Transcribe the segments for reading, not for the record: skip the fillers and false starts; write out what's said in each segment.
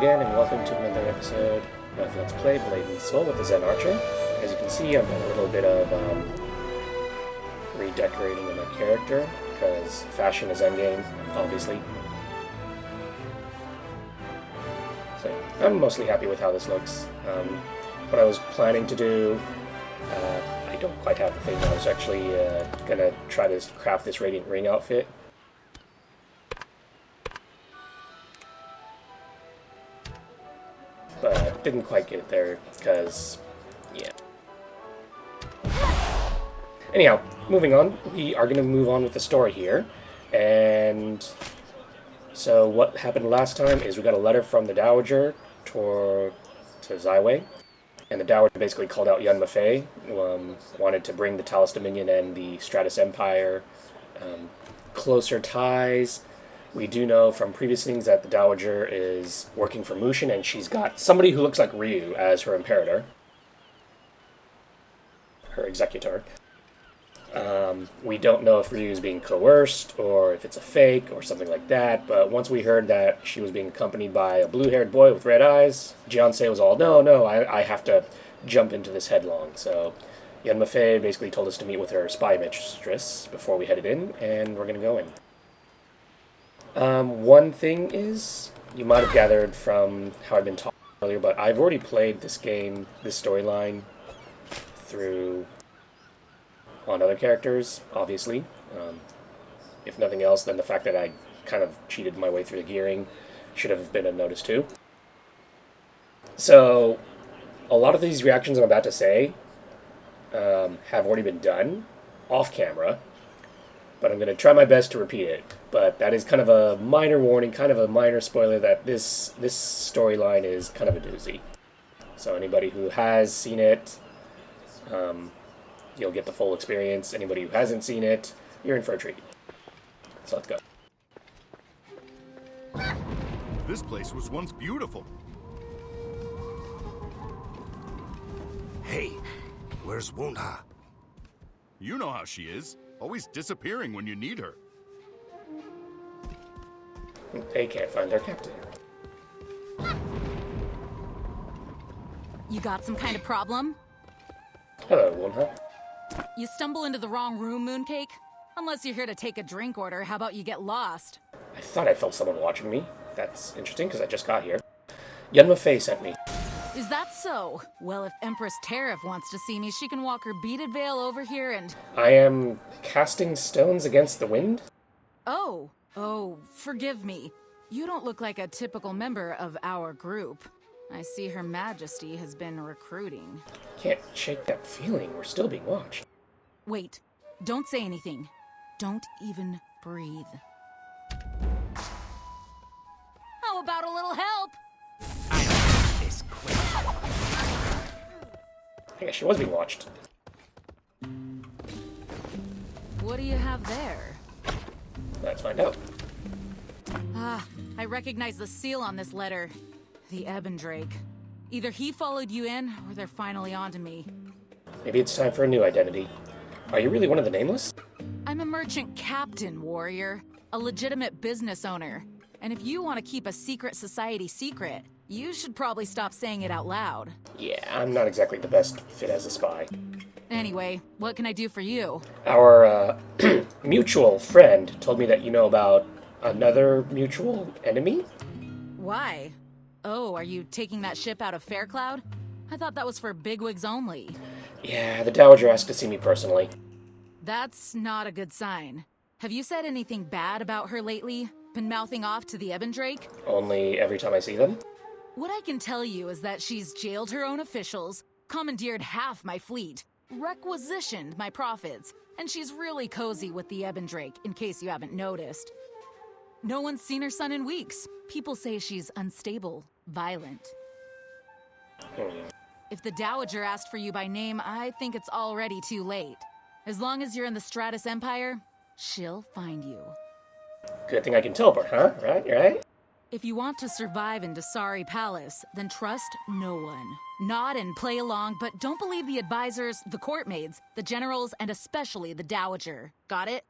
again, and welcome to another episode of Let's Play Blade and Soul with the Zen Archer. As you can see, I've done a little bit of redecorating of my character, because fashion is endgame, obviously. So, I'm mostly happy with how this looks. What I was planning to do, I don't quite have the thing. I was actually gonna try to craft this Radiant Ring outfit. But didn't quite get it there, because, yeah. Anyhow, moving on, we are going to move on with the story here. And so what happened last time is we got a letter from the Dowager to Zyway. And the Dowager basically called out Yun Mafei, wanted to bring the Talos Dominion and the Stratus Empire closer ties. We do know from previous things that the Dowager is working for Mushin, and she's got somebody who looks like Ryu as her imperator. Her executor. We don't know if Ryu is being coerced, or if it's a fake, or something like that, but once we heard that she was being accompanied by a blue-haired boy with red eyes, Jiansei was all, no, I have to jump into this headlong. So Yun Mafei basically told us to meet with her spy mistress before we headed in, and we're going to go in. One thing is, you might have gathered from how I've been talking earlier, but I've already played this game, this storyline, through on other characters, obviously. If nothing else, then the fact that I kind of cheated my way through the gearing should have been a notice too. So, a lot of these reactions I'm about to say have already been done off camera, but I'm going to try my best to repeat it. But that is kind of a minor warning, kind of a minor spoiler that this storyline is kind of a doozy. So anybody who has seen it, you'll get the full experience. Anybody who hasn't seen it, you're in for a treat. So let's go. This place was once beautiful. Hey, where's Wonha? You know how she is. Always disappearing when you need her. They can't find their captain. You got some kind of problem? Hello, Wonha. You stumble into the wrong room, Mooncake? Unless you're here to take a drink order, how about you get lost? I thought I felt someone watching me. That's interesting, because I just got here. Yun Mafei sent me. Is that so? Well, if Empress Tariff wants to see me, she can walk her beaded veil over here and... I am casting stones against the wind? Oh, forgive me. You don't look like a typical member of our group. I see Her Majesty has been recruiting. Can't shake that feeling. We're still being watched. Wait, don't say anything. Don't even breathe. How about a little help? This quick. I guess she was being watched. What do you have there? Let's find out. Ah, I recognize the seal on this letter. The Ebon Drake. Either he followed you in, or they're finally onto me. Maybe it's time for a new identity. Are you really one of the Nameless? I'm a merchant captain, warrior. A legitimate business owner. And if you want to keep a secret society secret, you should probably stop saying it out loud. Yeah, I'm not exactly the best fit as a spy. Anyway, what can I do for you? Our, mutual friend told me that you know about another mutual enemy? Why? Oh, are you taking that ship out of Faircloud? I thought that was for bigwigs only. Yeah, the Dowager asked to see me personally. That's not a good sign. Have you said anything bad about her lately? Been mouthing off to the Ebon Drake? Only every time I see them? What I can tell you is that she's jailed her own officials, commandeered half my fleet, requisitioned my profits, and she's really cozy with the Ebon Drake, in case you haven't noticed. No one's seen her son in weeks. People say she's unstable, violent. If the Dowager asked for you by name, I think it's already too late. As long as you're in the Stratus Empire, she'll find you. Good thing I can teleport, huh? Right? If you want to survive in Dasari Palace, then trust no one. Nod and play along, but don't believe the advisors, the courtmaids, the generals, and especially the Dowager. Got it?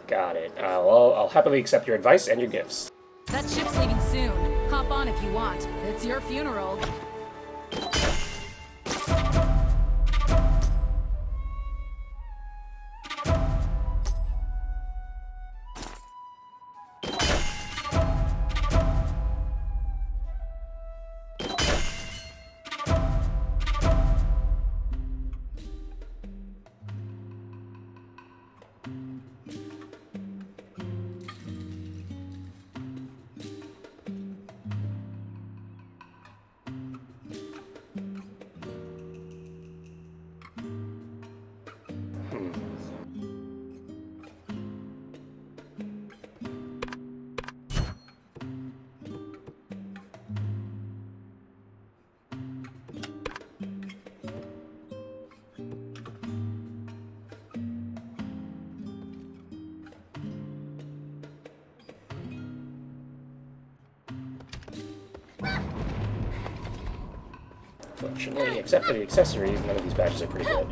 Got it. I'll happily accept your advice and your gifts. That ship's leaving soon. Hop on if you want. It's your funeral. Fortunately, except for the accessories, none of these badges are pretty good.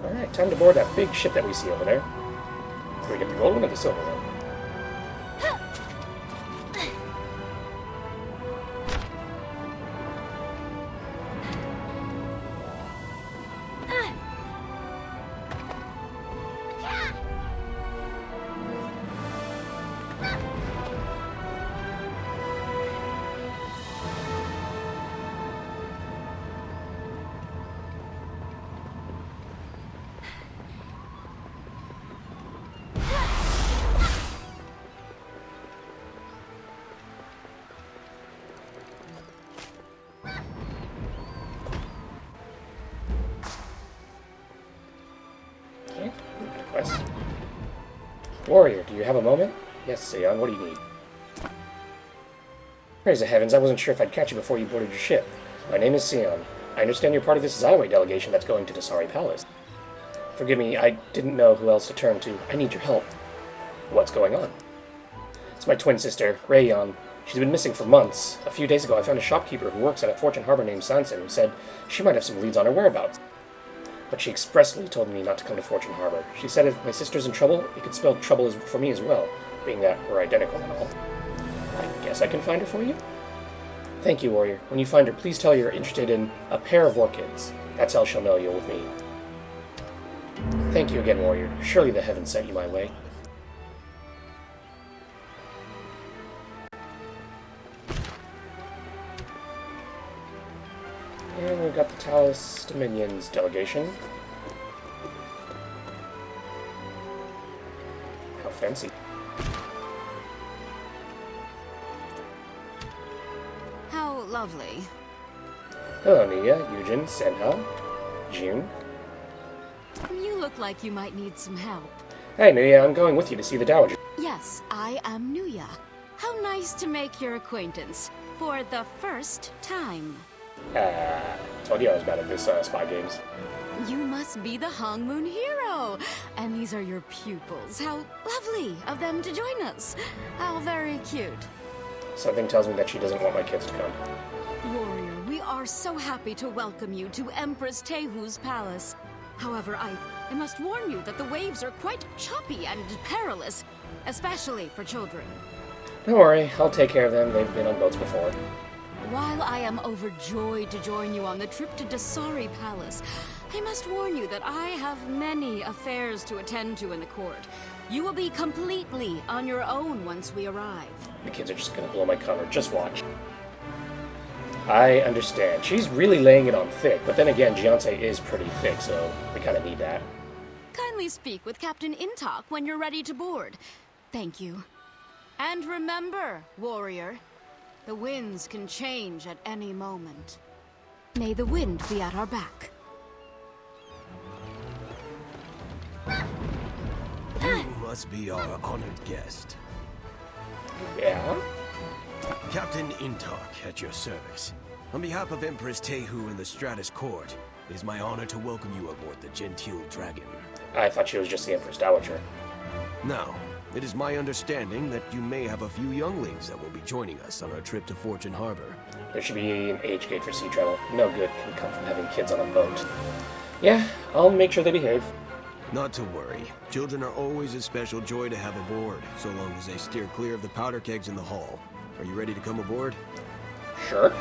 Alright, time to board that big ship that we see over there. Do we get the gold one or the silver one? Okay, quest. Warrior, do you have a moment? Yes, Sion, what do you need? Praise the heavens, I wasn't sure if I'd catch you before you boarded your ship. My name is Sion. I understand you're part of this Zyway delegation that's going to Dasari Palace. Forgive me, I didn't know who else to turn to. I need your help. What's going on? It's my twin sister, Rayon. She's been missing for months. A few days ago, I found a shopkeeper who works at a Fortune Harbor named Sanson who said she might have some leads on her whereabouts. But she expressly told me not to come to Fortune Harbor. She said if my sister's in trouble, it could spell trouble for me as well, being that we're identical and all. I guess I can find her for you? Thank you, Warrior. When you find her, please tell her you're interested in a pair of orchids. That's how she'll know you're with me. Thank you again, Warrior. Surely the heavens sent you my way. And we've got the Talus Dominions delegation. How fancy. How lovely. Hello, Nia, Eugen, Senha, June. You look like you might need some help. Hey, Nia, I'm going with you to see the Dowager. Yes, I am Nuya. How nice to make your acquaintance for the first time. Told you I was bad at this spy games. You must be the Hong Moon hero. And these are your pupils. How lovely of them to join us. How very cute. Something tells me that she doesn't want my kids to come. Warrior, we are so happy to welcome you to Empress Tehu's palace. However, I must warn you that the waves are quite choppy and perilous, especially for children. Don't worry, I'll take care of them. They've been on boats before. While I am overjoyed to join you on the trip to Dasari Palace, I must warn you that I have many affairs to attend to in the court. You will be completely on your own once we arrive. The kids are just gonna blow my cover. Just watch. I understand. She's really laying it on thick, but then again, Giante is pretty thick, so we kind of need that. Kindly speak with Captain Intok when you're ready to board. Thank you. And remember, warrior, the winds can change at any moment. May the wind be at our back. You must be our honored guest. Yeah? Captain Intok at your service. On behalf of Empress Tehu and the Stratus Court, It is my honor to welcome you aboard the Gentile Dragon. I thought she was just the Empress Dowager. Now, it is my understanding that you may have a few younglings that will be joining us on our trip to Fortune Harbor. There should be an age gate for sea travel. No good can come from having kids on a boat. Yeah, I'll make sure they behave. Not to worry. Children are always a special joy to have aboard, so long as they steer clear of the powder kegs in the hull. Are you ready to come aboard? Sure.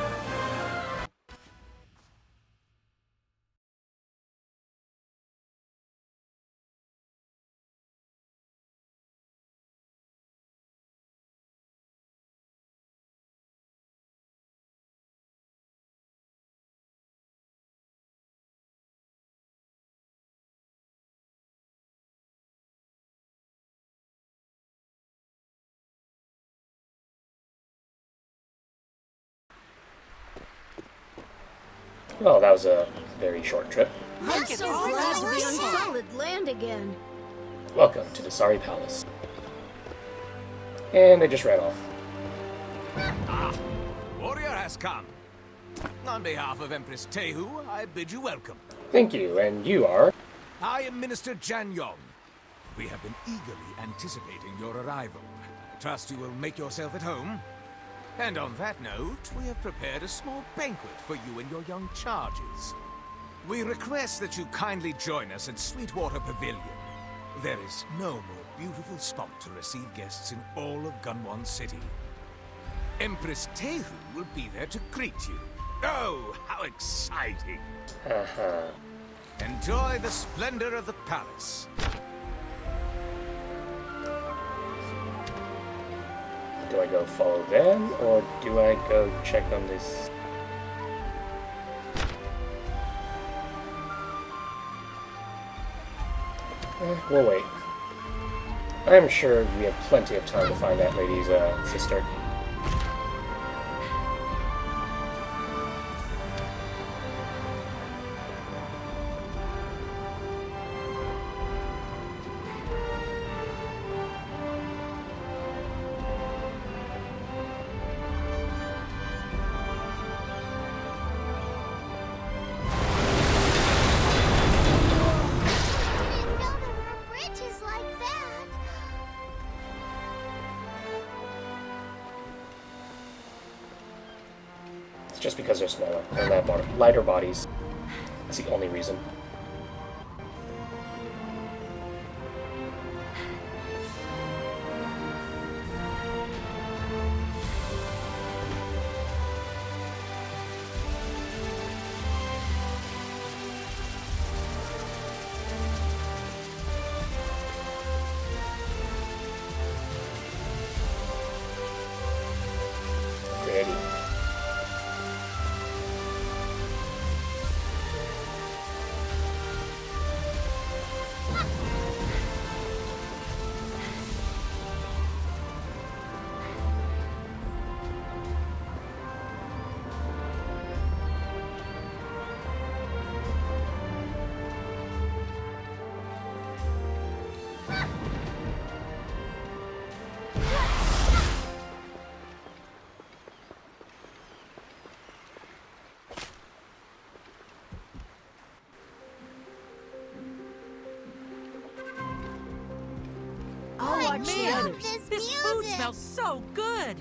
Well, that was a very short trip. I'm so glad to be on solid land again. Welcome to Dasari Palace. And they just ran off. Warrior has come. On behalf of Empress Tehu, I bid you welcome. Thank you, and you are? I am Minister Jan Yong. We have been eagerly anticipating your arrival. I trust you will make yourself at home. And on that note, we have prepared a small banquet for you and your young charges. We request that you kindly join us at Sweetwater Pavilion. There is no more beautiful spot to receive guests in all of Gunwon City. Empress Tehu will be there to greet you. Oh, how exciting! Enjoy the splendor of the palace. Do I go follow them, or do I go check on this? We'll wait. I'm sure we have plenty of time to find that lady's sister. It's just because they're smaller and have lighter bodies. That's the only reason. Pretty. I'll watch the Man, others. this food smells so good.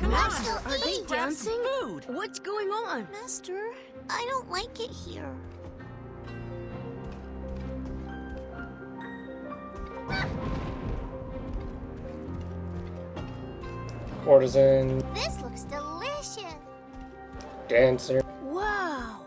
Master, on, are they let's grab some dancing? food. What's going on? Master, I don't like it here. Courtesan, This looks delicious. dancer. Wow.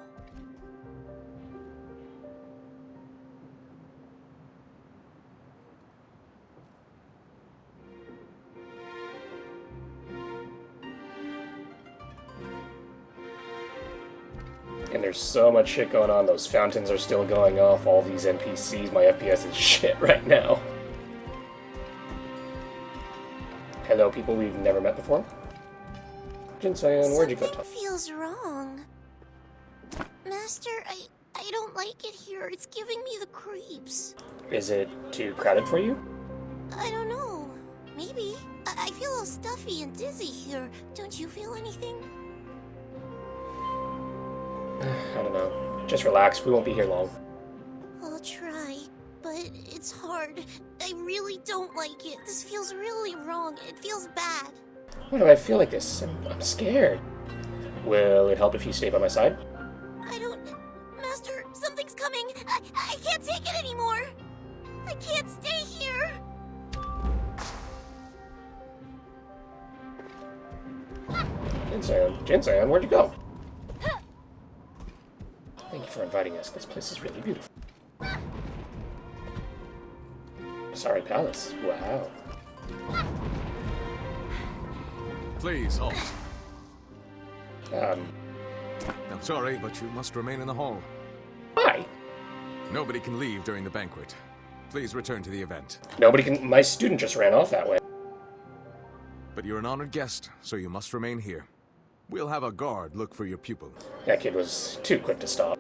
And there's so much shit going on. Those fountains are still going off. All these NPCs. My FPS is shit right now. Hello, people we've never met before. Jinsayan, where'd you go? Something feels wrong. Master, I don't like it here. It's giving me the creeps. Is it too crowded for you? I don't know. Maybe. I feel all stuffy and dizzy here. Don't you feel anything? I don't know. Just relax. We won't be here long. I'll try, but it's hard. I really don't like it. This feels really wrong. It feels bad. Why do I feel like this? I'm scared. Will it help if you stay by my side? I don't... Master, something's coming. I can't take it anymore. I can't stay here. Jin-san, where'd you go? Thank you for inviting us. This place is really beautiful. Sorry, Palace. Wow. Please, halt. Um, I'm sorry, but you must remain in the hall. Why? Nobody can leave during the banquet. Please return to the event. Nobody can... My student just ran off that way. But you're an honored guest, so you must remain here. We'll have a guard look for your pupil. That kid was too quick to stop.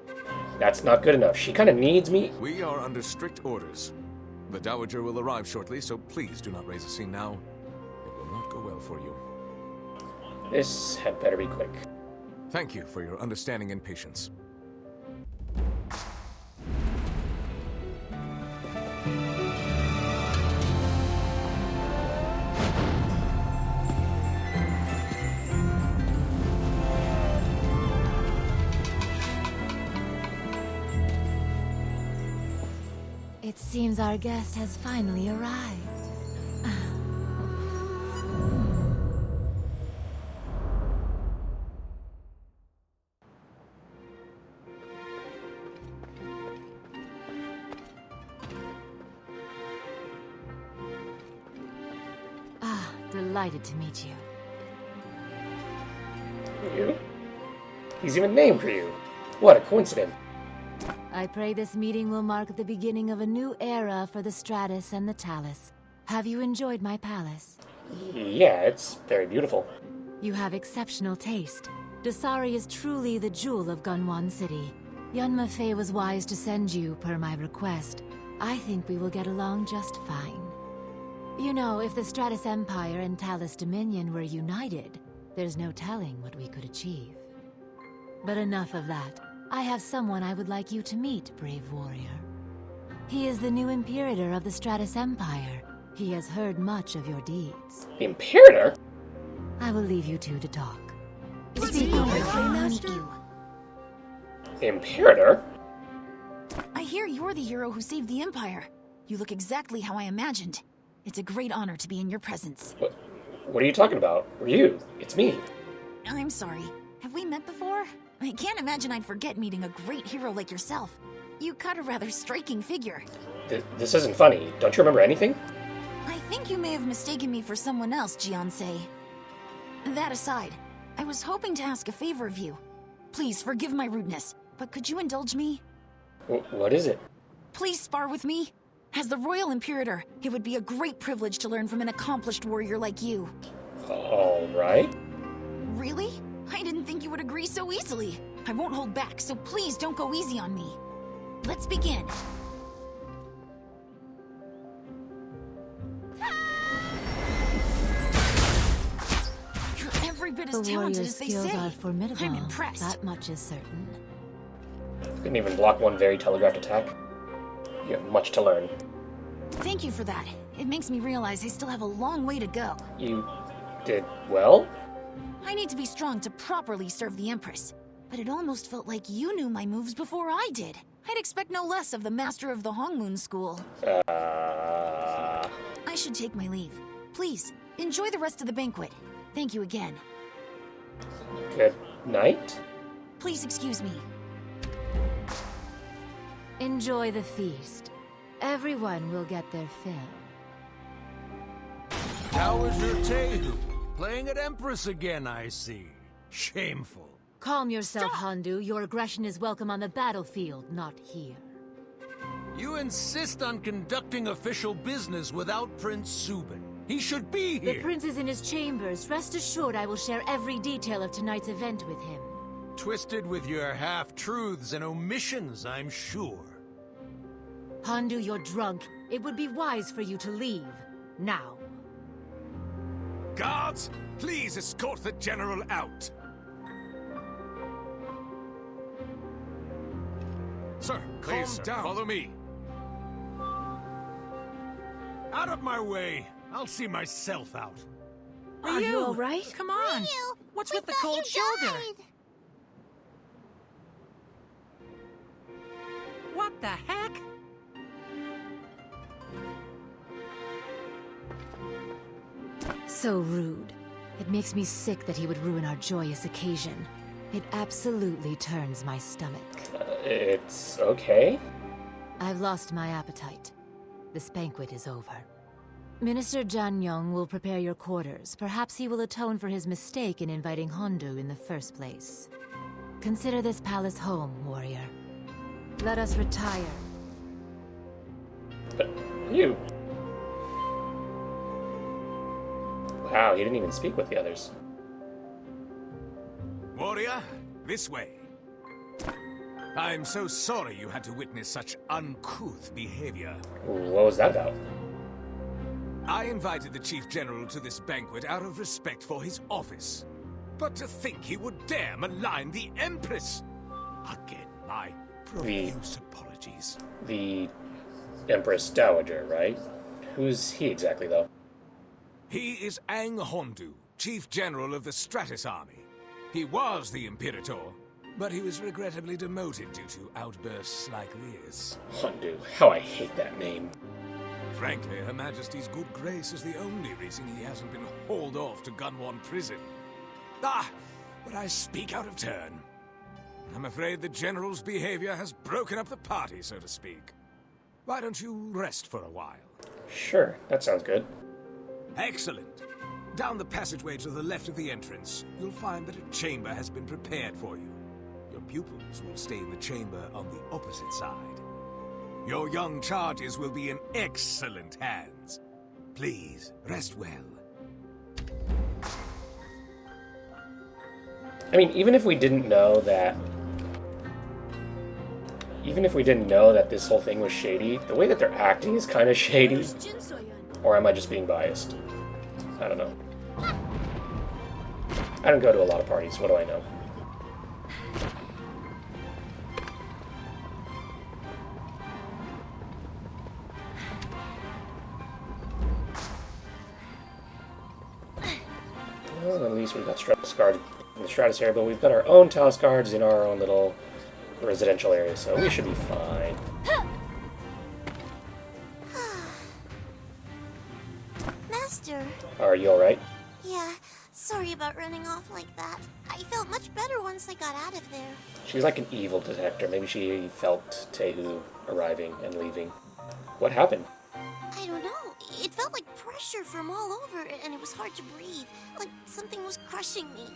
That's not good enough. She kind of needs me. We are under strict orders. The Dowager will arrive shortly, so please do not raise a scene now. It will not go well for you. This had better be quick. Thank you for your understanding and patience. It seems our guest has finally arrived. Delighted to meet you. You? He's even named for you. What a coincidence. I pray this meeting will mark the beginning of a new era for the Stratus and the Talus. Have you enjoyed my palace? Yeah, it's very beautiful. You have exceptional taste. Dasari is truly the jewel of Gunwan City. Yunma Fei was wise to send you, per my request. I think we will get along just fine. You know, if the Stratus Empire and Talus Dominion were united, there's no telling what we could achieve. But enough of that. I have someone I would like you to meet, brave warrior. He is the new Imperator of the Stratus Empire. He has heard much of your deeds. The Imperator? I will leave you two to talk. Speak over, Master. The Imperator? I hear you're the hero who saved the Empire. You look exactly how I imagined. It's a great honor to be in your presence. What are you talking about? Ryu, it's me. I'm sorry. Have we met before? I can't imagine I'd forget meeting a great hero like yourself. You cut a rather striking figure. This isn't funny. Don't you remember anything? I think you may have mistaken me for someone else, Jiansei. That aside, I was hoping to ask a favor of you. Please forgive my rudeness, but could you indulge me? What is it? Please spar with me. As the Royal Imperator, it would be a great privilege to learn from an accomplished warrior like you. All right. Really? I didn't think you would agree so easily. I won't hold back, so please don't go easy on me. Let's begin. You're every bit as The talented warrior's as they skills say. are formidable. I'm impressed. That much is certain. Couldn't even block one very telegraphed attack. You have much to learn. Thank you for that. It makes me realize I still have a long way to go. You did well? I need to be strong to properly serve the Empress. But it almost felt like you knew my moves before I did. I'd expect no less of the master of the Hongmoon School. I should take my leave. Please, enjoy the rest of the banquet. Thank you again. Good night? Please excuse me. Enjoy the feast. Everyone will get their fill. Dowager Tehu, playing at Empress again, I see. Shameful. Calm yourself, Handu. Your aggression is welcome on the battlefield, not here. You insist on conducting official business without Prince Subin. He should be here. The prince is in his chambers. Rest assured I will share every detail of tonight's event with him. Twisted with your half-truths and omissions, I'm sure. Handu, you're drunk. It would be wise for you to leave. Now. Guards, please escort the General out. Sir, Calm down. follow me. Out of my way. I'll see myself out. Are you all right? Come on. Ryu, What's we with the thought cold you shoulder? died. What the heck? So rude. It makes me sick that he would ruin our joyous occasion. It absolutely turns my stomach. It's okay. I've lost my appetite. This banquet is over. Minister Jan Yong will prepare your quarters. Perhaps he will atone for his mistake in inviting Hondu in the first place. Consider this palace home, warrior. Let us retire. But you... Wow, he didn't even speak with the others. Warrior, this way. I'm so sorry you had to witness such uncouth behavior. What was that about? I invited the Chief General to this banquet out of respect for his office. But to think he would dare malign the Empress! Again, my profuse apologies. The Empress Dowager, right? Who's he exactly, though? He is Ang Hondu, Chief General of the Stratus Army. He was the Imperator, but he was regrettably demoted due to outbursts like this. Hondu. How I hate that name. Frankly, Her Majesty's good grace is the only reason he hasn't been hauled off to Gunwon Prison. Ah, but I speak out of turn. I'm afraid the General's behavior has broken up the party, so to speak. Why don't you rest for a while? Sure, that sounds good. Excellent. Down the passageway to the left of the entrance, you'll find that a chamber has been prepared for you. Your pupils will stay in the chamber on the opposite side. Your young charges will be in excellent hands. Please, rest well. I mean, even if we didn't know that... Even if we didn't know that this whole thing was shady, the way that they're acting is kind of shady. Where's Jin Soyeon? Or am I just being biased? I don't know. I don't go to a lot of parties, what do I know? Well, at least we've got Stratus Guard in the Stratus area, but we've got our own Talos Guards in our own little residential area, so we should be fine. Master. Are you alright? Yeah, sorry about running off like that. I felt much better once I got out of there. She's like an evil detector. Maybe she felt Tehu arriving and leaving. What happened? I don't know. It felt like pressure from all over, and it was hard to breathe. Like something was crushing me.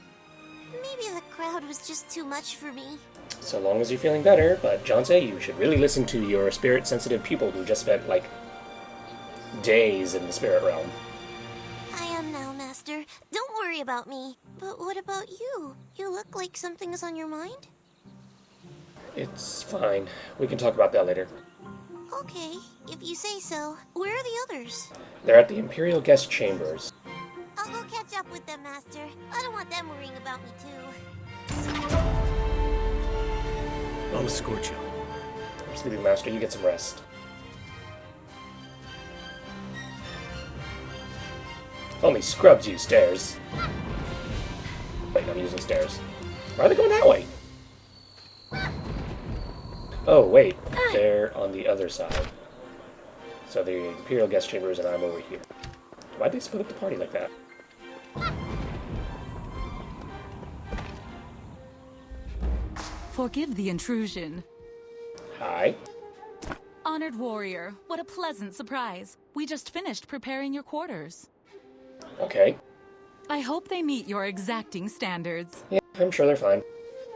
Maybe the crowd was just too much for me. So long as you're feeling better, but Johnsei, you should really listen to your spirit-sensitive people who just spent, like, days in the spirit realm. I am now, Master. Don't worry about me. But what about you? You look like something is on your mind? It's fine. We can talk about that later. Okay, if you say so. Where are the others? They're at the Imperial Guest Chambers. I'll go catch up with them, Master. I don't want them worrying about me, too. I'll escort you. I'm sleeping, Master. You get some rest. Only scrubs use stairs. Wait, I'm using stairs. Why are they going that way? Oh, wait. They're on the other side. So the Imperial Guest Chambers and I'm over here. Why'd they split up the party like that? Forgive the intrusion. Hi. Honored warrior, what a pleasant surprise. We just finished preparing your quarters. Okay. I hope they meet your exacting standards. Yeah, I'm sure they're fine.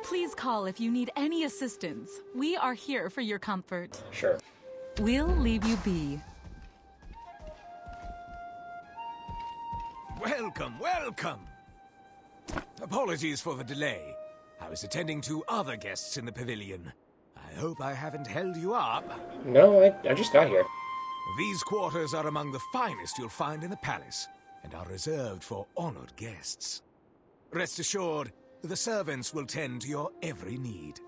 Please call if you need any assistance. We are here for your comfort. Sure. We'll leave you be. Welcome, welcome! Apologies for the delay. I was attending to other guests in the pavilion. I hope I haven't held you up. No, I just got here. These quarters are among the finest you'll find in the palace, and are reserved for honored guests. Rest assured, the servants will tend to your every need.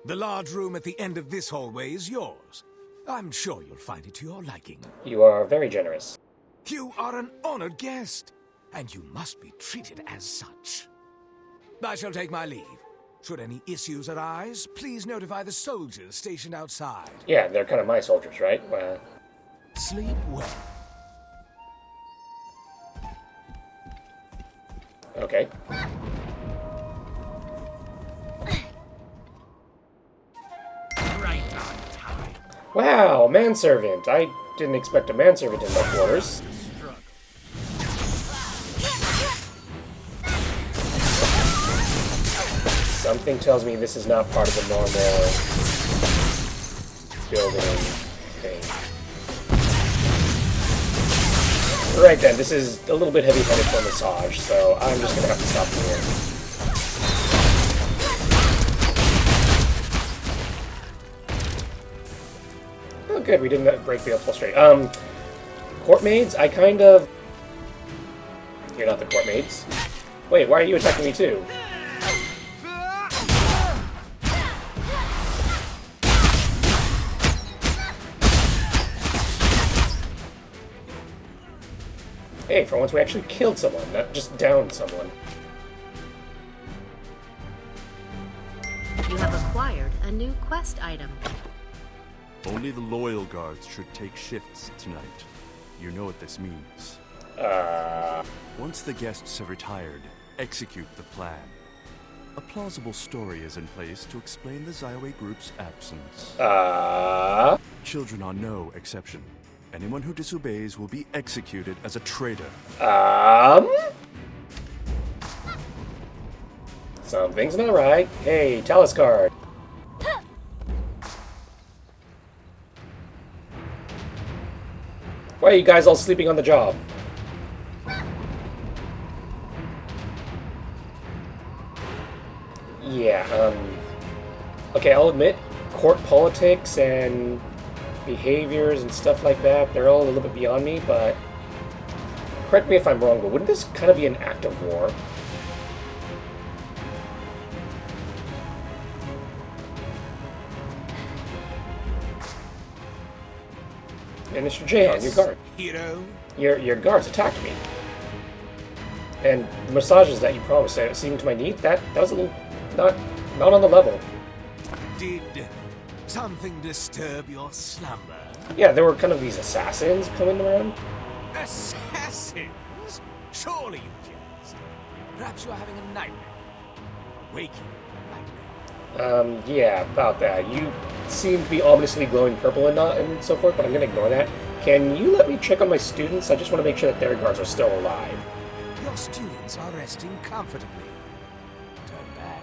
The large room at the end of this hallway is yours. I'm sure you'll find it to your liking. You are very generous. You are an honored guest, and you must be treated as such. I shall take my leave. Should any issues arise, please notify the soldiers stationed outside. Yeah, they're kind of my soldiers, right? Sleep well. Okay. Right on time. Wow, manservant. I didn't expect a manservant in my quarters. Something tells me this is not part of the normal building thing. Right then, this is a little bit heavy-handed for a massage, so I'm just gonna have to stop here. Oh good, we didn't break the upholstery. Court maids, I kind of... You're not the court maids. Wait, why are you attacking me too? Hey, for once we actually killed someone, not just downed someone. You have acquired a new quest item. Only the loyal guards should take shifts tonight. You know what this means. Once the guests have retired, execute the plan. A plausible story is in place to explain the Zaiwei group's absence. Children are no exception. Anyone who disobeys will be executed as a traitor. Something's not right. Hey, Talus card. Why are you guys all sleeping on the job? Yeah, okay, I'll admit, court politics and behaviors and stuff like that, they're all a little bit beyond me, but correct me if I'm wrong, but wouldn't this kind of be an act of war? And Mr. Jaehyun, your guard. Hero? Your guards attacked me. And the massages that you promised seemed to my need, that was a little not on the level. Did something disturb your slumber? Yeah, there were kind of these assassins coming around. Assassins? Surely you jest. Perhaps you're having a nightmare. A waking nightmare. Yeah, about that. You seem to be ominously glowing purple and so forth, but I'm gonna ignore that. Can you let me check on my students? I just want to make sure that their guards are still alive. Your students are resting comfortably. Turn back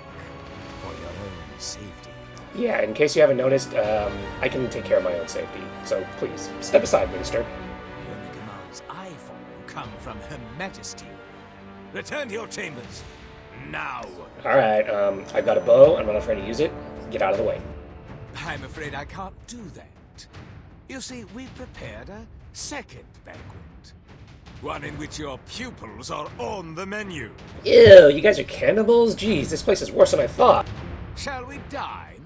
for your own safety. Yeah, in case you haven't noticed, I can take care of my own safety. So please, step aside, Minister. The only commands I follow come from Her Majesty. Return to your chambers. Now. Alright, I've got a bow. I'm not afraid to use it. Get out of the way. I'm afraid I can't do that. You see, we've prepared a second banquet. One in which your pupils are on the menu. Ew, you guys are cannibals? Jeez, this place is worse than I thought. Shall we dine?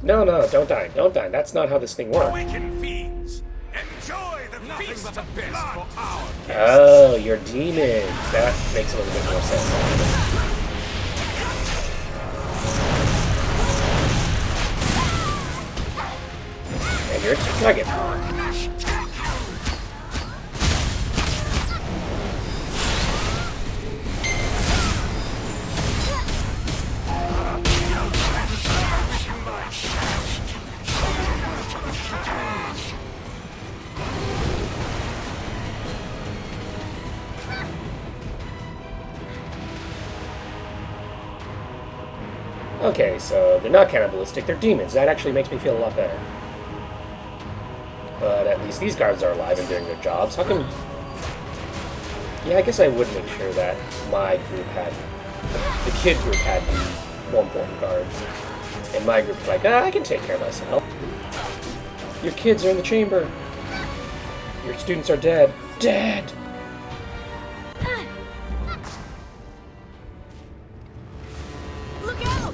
No, don't dine. Don't dine. That's not how this thing works. Awaken fiends! Enjoy the feast but the best for our guests. Oh, you're demons. That makes a little bit more sense. And you're a dragon. Okay, so they're not cannibalistic, they're demons. That actually makes me feel a lot better. But at least these guards are alive and doing their jobs. How come... Yeah, I guess I would make sure that my group had... The kid group had the more important guards. And my group was like, I can take care of myself. Your kids are in the chamber. Your students are dead. Dead! Look out!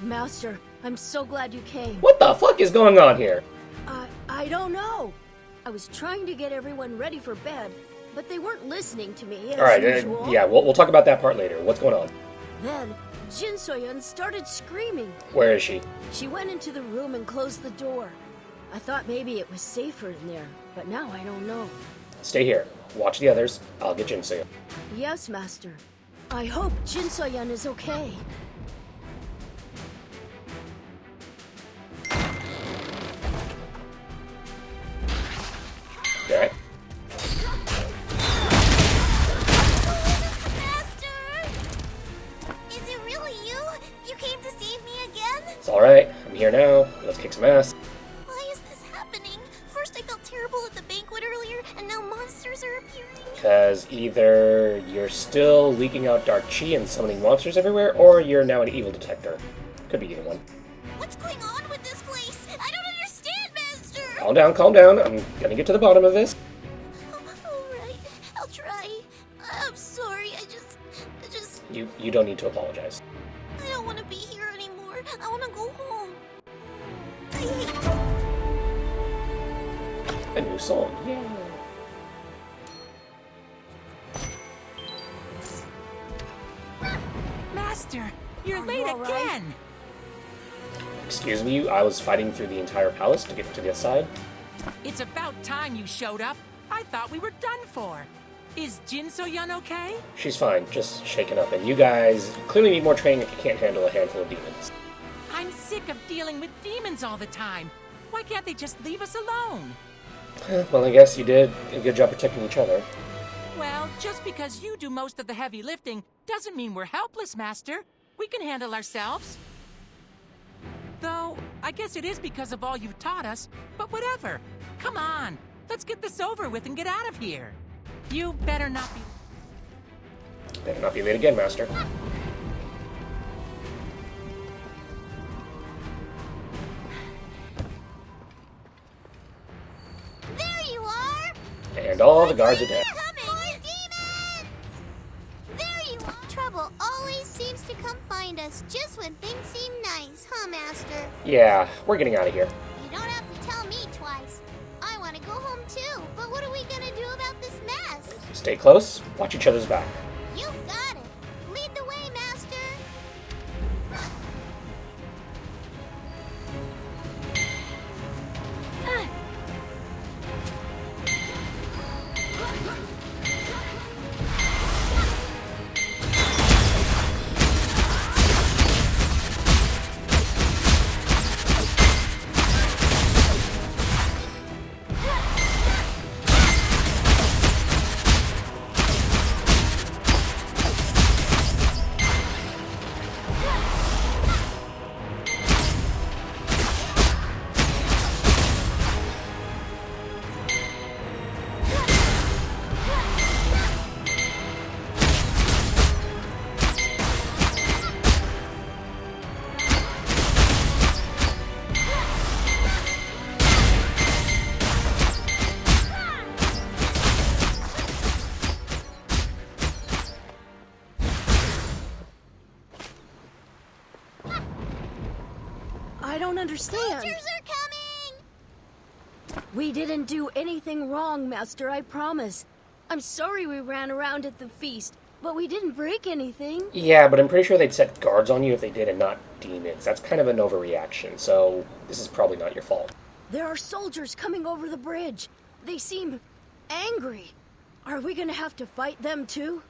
Master, I'm so glad you came. What the fuck is going on here? I don't know. I was trying to get everyone ready for bed, but they weren't listening to me as Alright, usual. yeah, we'll talk about that part later. What's going on? Then, Jin Soyeon started screaming. Where is she? She went into the room and closed the door. I thought maybe it was safer in there, but now I don't know. Stay here. Watch the others. I'll get Jin Soyeon. Yes, Master. I hope Jin Soyeon is okay. Alright. Master! Is it really you? You came to save me again? It's alright. I'm here now. Let's kick some ass. Why is this happening? First I felt terrible at the banquet earlier, and now monsters are appearing. Because either you're still leaking out dark chi and summoning monsters everywhere, or you're now an evil detector. Could be either one. What's going on with this place? I don't understand, Master! Calm down, calm down. I'm gonna get to the bottom of this. Alright, I'll try. I'm sorry, I just... You don't need to apologize. I don't want to be here anymore. I want to go home. I hate... A new song. Yeah. Master, you're Are late you all right? again. Excuse me, I was fighting through the entire palace to get to the side. It's about time you showed up. I thought we were done for. Is Jin Soyeon okay? She's fine, just shaken up. And you guys clearly need more training if you can't handle a handful of demons. I'm sick of dealing with demons all the time. Why can't they just leave us alone? Well, I guess you did a good job protecting each other. Well, just because you do most of the heavy lifting doesn't mean we're helpless, Master. We can handle ourselves. Though, I guess it is because of all you've taught us, but whatever. Come on, let's get this over with and get out of here. You better not be... Better not be late again, Master. There you are! And all the guards are dead. More demons! There you are! Trouble always seems to come find us just when things seem nice, huh, Master? Yeah, we're getting out of here. You don't have to tell me twice. I want to go home too, but what are we gonna do about this mess? Stay close, watch each other's back. You got it. Lead the way, Master. I don't understand. Soldiers are coming! We didn't do anything wrong, Master, I promise. I'm sorry we ran around at the feast, but we didn't break anything. Yeah, but I'm pretty sure they'd set guards on you if they did and not demons. That's kind of an overreaction, so this is probably not your fault. There are soldiers coming over the bridge. They seem angry. Are we gonna have to fight them too?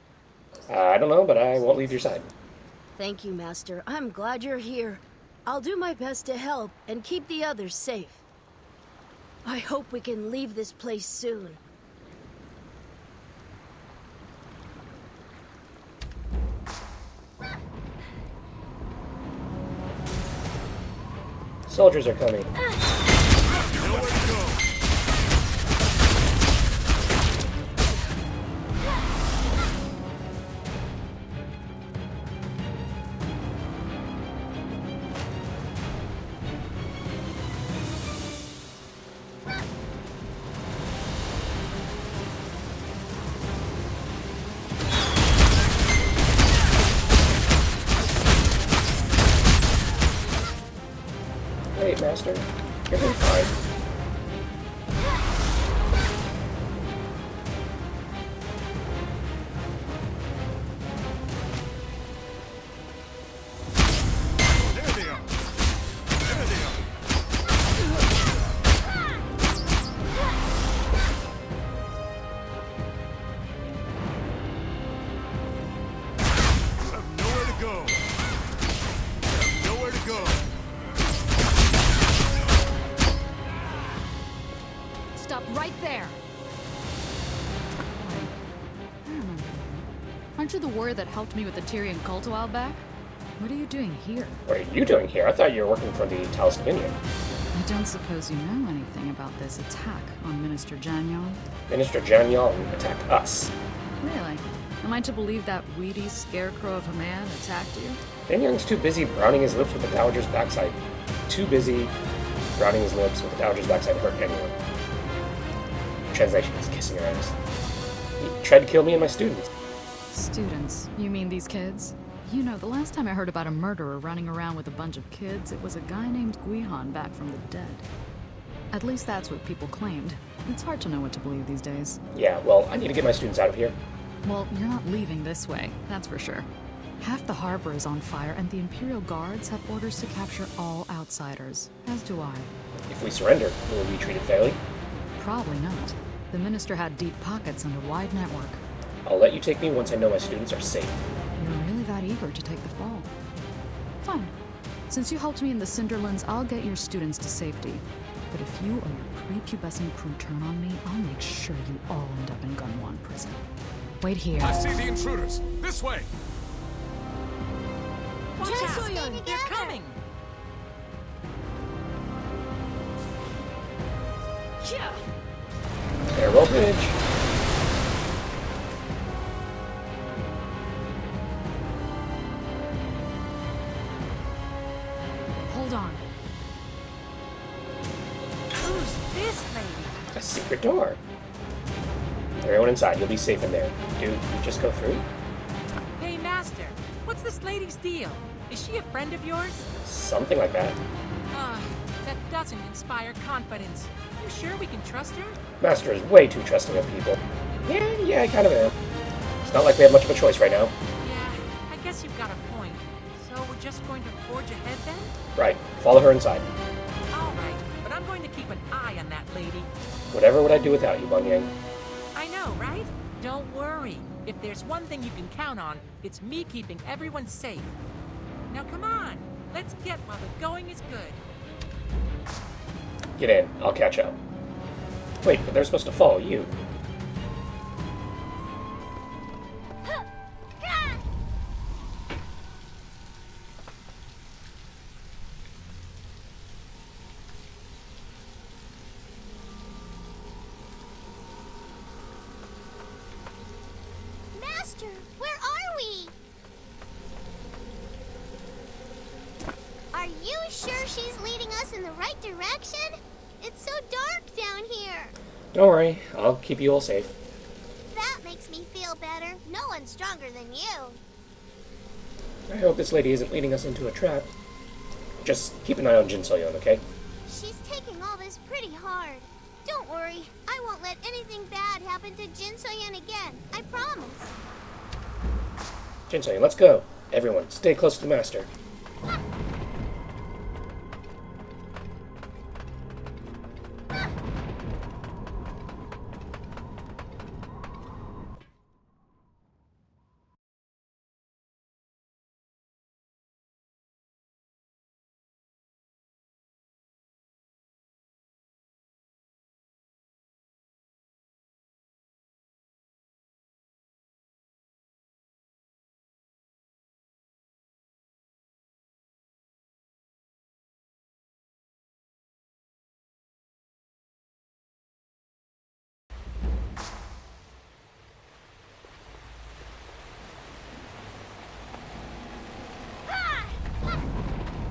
I don't know, but I won't leave your side. Thank you, Master. I'm glad you're here. I'll do my best to help and keep the others safe. I hope we can leave this place soon. Soldiers are coming. Nowhere to go. Master. You're doing fine. Stop right there! I remember you. Aren't you the warrior that helped me with the Tyrian cult a while back? What are you doing here? What are you doing here? I thought you were working for the Talos Dominion. I don't suppose you know anything about this attack on Minister Janyon? Minister Janyon attacked us. Really? Am I to believe that weedy scarecrow of a man attacked you? Janyon's too busy browning his lips with the Dowager's backside. Too busy browning his lips with the Dowager's backside to hurt anyone. Translation is kissing her ass. He tried to kill me and my students. Students? You mean these kids? You know, the last time I heard about a murderer running around with a bunch of kids, it was a guy named Guihan back from the dead. At least that's what people claimed. It's hard to know what to believe these days. Yeah, well, I need to get my students out of here. Well, you're not leaving this way, that's for sure. Half the harbor is on fire, and the Imperial Guards have orders to capture all outsiders, as do I. If we surrender, will we be treated fairly? Probably not. The Minister had deep pockets and a wide network. I'll let you take me once I know my students are safe. You're really that eager to take the fall. Fine. Since you helped me in the Cinderlands, I'll get your students to safety. But if you or your prepubescent crew turn on me, I'll make sure you all end up in Gunwan prison. Wait here. I see the intruders! This way! Watch out! They're coming! Yeah. Farewell Bridge. Hold on. Who's this lady? A secret door. Everyone inside, you'll be safe in there. Dude, you just go through? Hey, Master, what's this lady's deal? Is she a friend of yours? Something like that. That doesn't inspire confidence. You sure we can trust her? Master is way too trusting of people. Yeah, I kind of am. It's not like we have much of a choice right now. Yeah, I guess you've got a point. So we're just going to forge ahead then? Right, follow her inside. All right, but I'm going to keep an eye on that lady. Whatever would I do without you, Bunyang? I know, right? Don't worry. If there's one thing you can count on, it's me keeping everyone safe. Now come on, let's get while the going is good. Get in, I'll catch up. Wait, but they're supposed to follow you. Master, where are we? Are you sure she's leading us in the right direction? It's so dark down here. Don't worry, I'll keep you all safe. That makes me feel better. No one's stronger than you. I hope this lady isn't leading us into a trap. Just keep an eye on Jin So-yeon, okay? She's taking all this pretty hard. Don't worry, I won't let anything bad happen to Jin So-yeon again. I promise. Jin So-yeon, let's go. Everyone, stay close to the Master.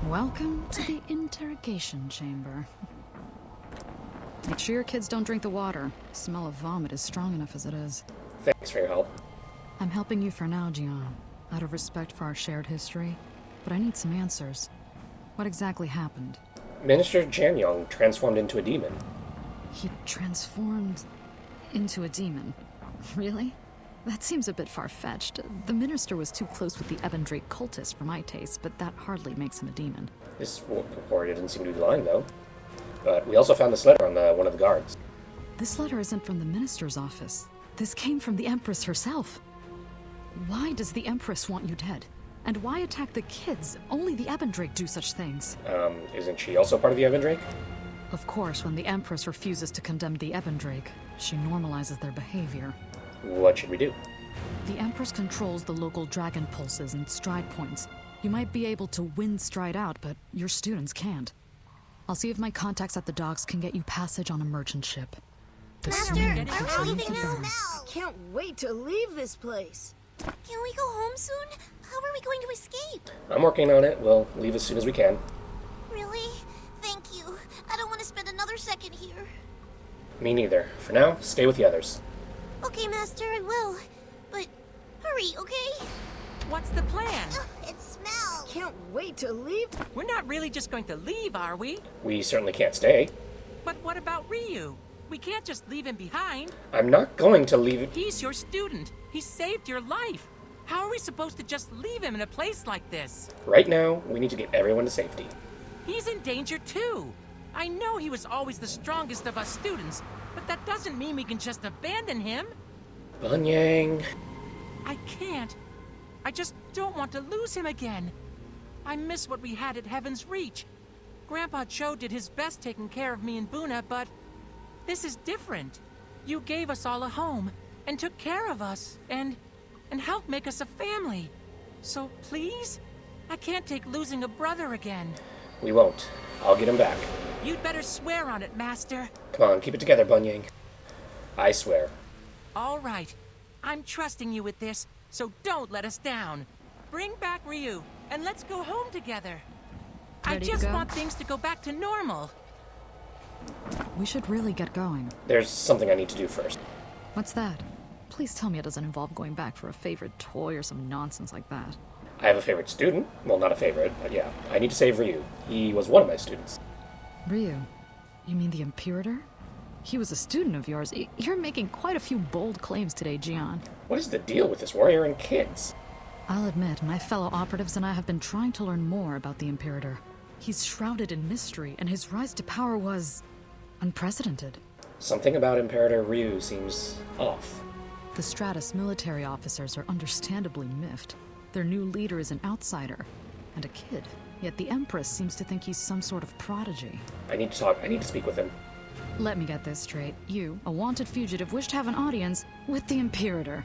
Welcome to the interrogation chamber. Make sure your kids don't drink the water. The smell of vomit is strong enough as it is. Thanks for your help. I'm helping you for now, Jian, out of respect for our shared history. But I need some answers. What exactly happened? Minister Janyong transformed into a demon. He transformed into a demon? Really? That seems a bit far-fetched. The minister was too close with the Ebendrake cultist for my taste, but that hardly makes him a demon. This report didn't seem to be lying, though. But we also found this letter on one of the guards. This letter isn't from the minister's office. This came from the Empress herself. Why does the Empress want you dead? And why attack the kids? Only the Ebendrake do such things. Isn't she also part of the Ebendrake? Of course, when the Empress refuses to condemn the Ebendrake, she normalizes their behavior. What should we do? The Empress controls the local dragon pulses and stride points. You might be able to win Stride out, but your students can't. I'll see if my contacts at the docks can get you passage on a merchant ship. Master, are we leaving now? I can't wait to leave this place. Can we go home soon? How are we going to escape? I'm working on it. We'll leave as soon as we can. Really? Thank you. I don't want to spend another second here. Me neither. For now, stay with the others. Okay, Master, I will. But hurry, okay? What's the plan? It smells. Can't wait to leave. We're not really just going to leave, are we? We certainly can't stay. But what about Ryu? We can't just leave him behind. I'm not going to leave... He's your student. He saved your life. How are we supposed to just leave him in a place like this? Right now, we need to get everyone to safety. He's in danger too. I know he was always the strongest of us students, but that doesn't mean we can just abandon him. Bunyang. I can't. I just don't want to lose him again. I miss what we had at Heaven's Reach. Grandpa Cho did his best taking care of me and Buna, but this is different. You gave us all a home and took care of us and helped make us a family. So please, I can't take losing a brother again. We won't. I'll get him back. You'd better swear on it, Master. Come on, keep it together, Bunyang. I swear. All right. I'm trusting you with this, so don't let us down. Bring back Ryu, and let's go home together. I just want things to go back to normal. We should really get going. There's something I need to do first. What's that? Please tell me it doesn't involve going back for a favorite toy or some nonsense like that. I have a favorite student. Well, not a favorite, but yeah. I need to save Ryu. He was one of my students. Ryu? You mean the Imperator? He was a student of yours. You're making quite a few bold claims today, Jian. What is the deal with this warrior and kids? I'll admit, my fellow operatives and I have been trying to learn more about the Imperator. He's shrouded in mystery, and his rise to power was unprecedented. Something about Imperator Ryu seems off. The Stratus military officers are understandably miffed. Their new leader is an outsider and a kid, yet the Empress seems to think he's some sort of prodigy. I need to speak with him. Let me get this straight. You, a wanted fugitive, wish to have an audience with the Imperator.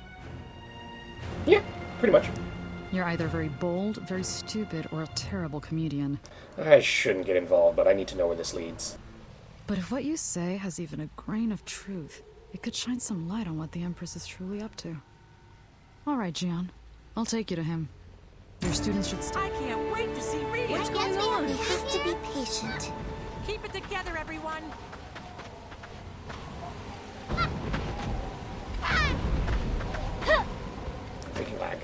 Yeah, pretty much. You're either very bold, very stupid, or a terrible comedian. I shouldn't get involved, but I need to know where this leads. But if what you say has even a grain of truth, it could shine some light on what the Empress is truly up to. All right, Jian. I'll take you to him. Your students should stay. I can't wait to see Ryu. What's going on? We have to be patient. Keep it together, everyone. Freaking lag.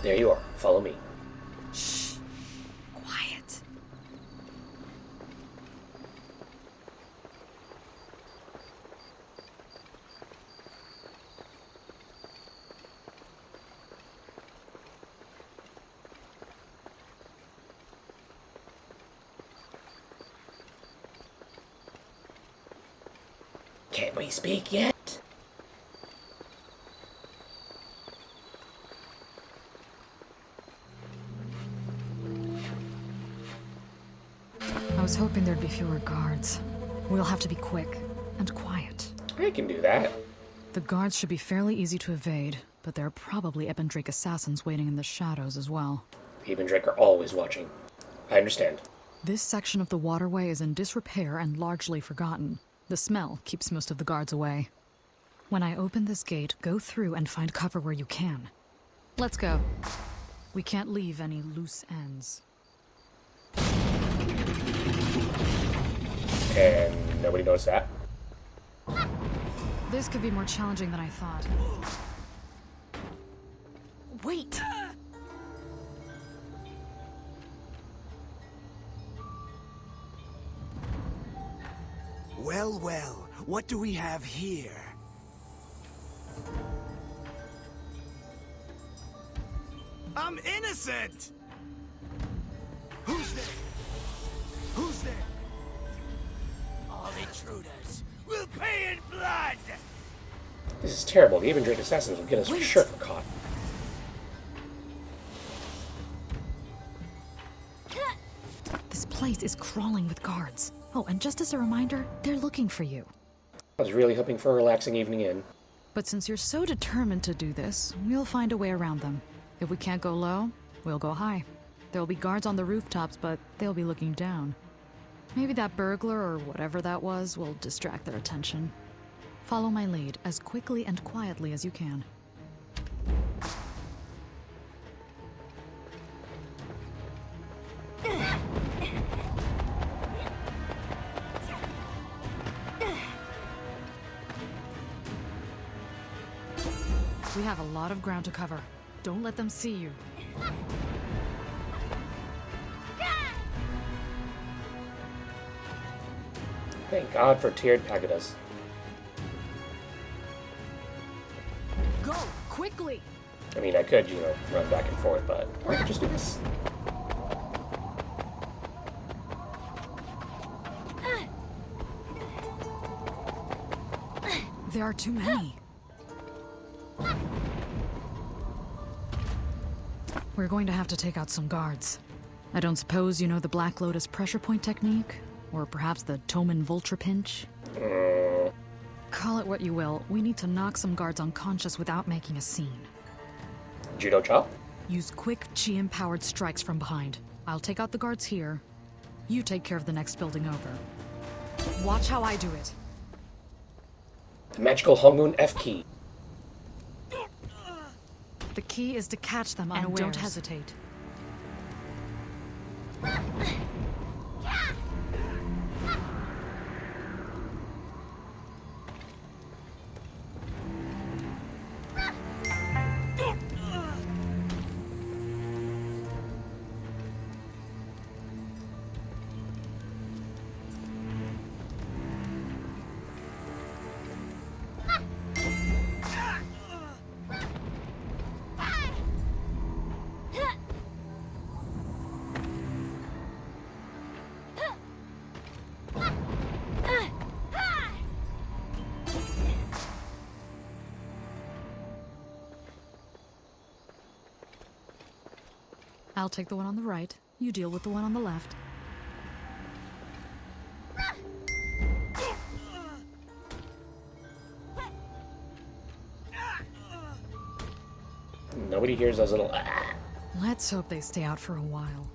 There you are. Follow me. Shh. Quiet. Can't we speak yet? I was hoping there'd be fewer guards. We'll have to be quick and quiet. I can do that. The guards should be fairly easy to evade, but there are probably Ebendrake assassins waiting in the shadows as well. The Drake are always watching. I understand. This section of the waterway is in disrepair and largely forgotten. The smell keeps most of the guards away. When I open this gate, go through and find cover where you can. Let's go. We can't leave any loose ends. And nobody knows that? This could be more challenging than I thought. Wait! Well, well, what do we have here? I'm innocent! Who's there? Who's there? All intruders will pay in blood! This is terrible. The Drake assassins will get us for sure if we're caught. This place is crawling with guards. Oh, and just as a reminder, they're looking for you. I was really hoping for a relaxing evening in. But since you're so determined to do this, we'll find a way around them. If we can't go low, we'll go high. There'll be guards on the rooftops, but they'll be looking down. Maybe that burglar or whatever that was will distract their attention. Follow my lead as quickly and quietly as you can. We have a lot of ground to cover. Don't let them see you. Thank God for tiered pagodas. Go, quickly! I mean, I could, run back and forth, but I could just do this. There are too many. We're going to have to take out some guards. I don't suppose you know the Black Lotus pressure point technique? Or perhaps the Toman Vulture Pinch? Call it what you will, we need to knock some guards unconscious without making a scene. Judo chop? Use quick chi-empowered strikes from behind. I'll take out the guards here. You take care of the next building over. Watch how I do it. The magical Hongmoon F key. The key is to catch them unawares. And don't hesitate. I'll take the one on the right. You deal with the one on the left. Nobody hears those little Let's hope they stay out for a while.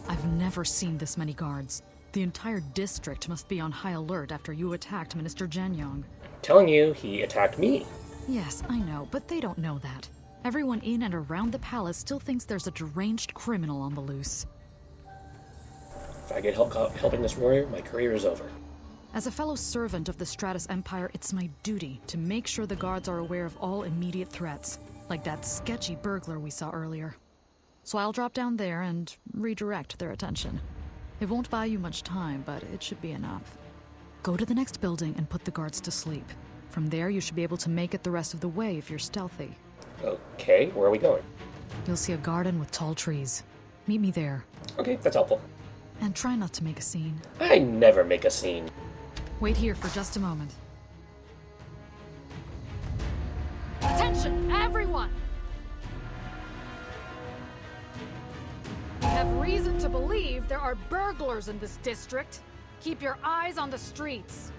I've never seen this many guards. The entire district must be on high alert after you attacked Minister Janyong. Telling you, he attacked me. Yes, I know, but they don't know that. Everyone in and around the palace still thinks there's a deranged criminal on the loose. If I get help helping this warrior, my career is over. As a fellow servant of the Stratus Empire, it's my duty to make sure the guards are aware of all immediate threats, like that sketchy burglar we saw earlier. So I'll drop down there and redirect their attention. It won't buy you much time, but it should be enough. Go to the next building and put the guards to sleep. From there, you should be able to make it the rest of the way if you're stealthy. Okay, where are we going? You'll see a garden with tall trees. Meet me there. Okay, that's helpful. And try not to make a scene. I never make a scene. Wait here for just a moment. Attention, everyone! I have reason to believe there are burglars in this district. Keep your eyes on the streets.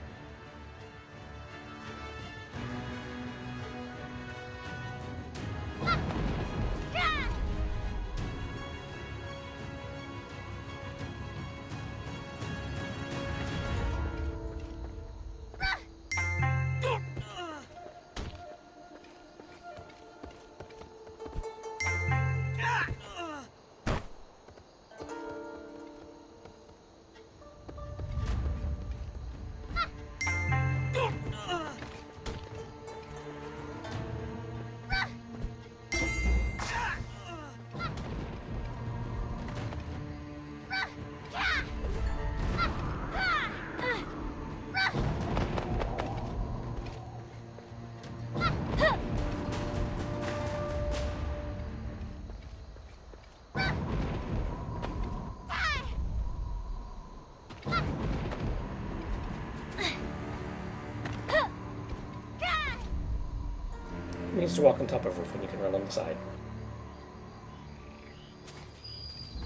needs to walk on top of a roof when you can run on the side?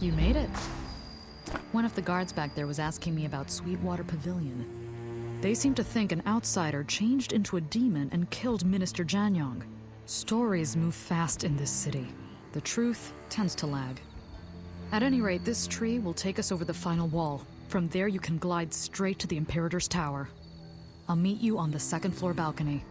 You made it. One of the guards back there was asking me about Sweetwater Pavilion. They seem to think an outsider changed into a demon and killed Minister Janyong. Stories move fast in this city. The truth tends to lag. At any rate, this tree will take us over the final wall. From there, you can glide straight to the Imperator's Tower. I'll meet you on the second floor balcony.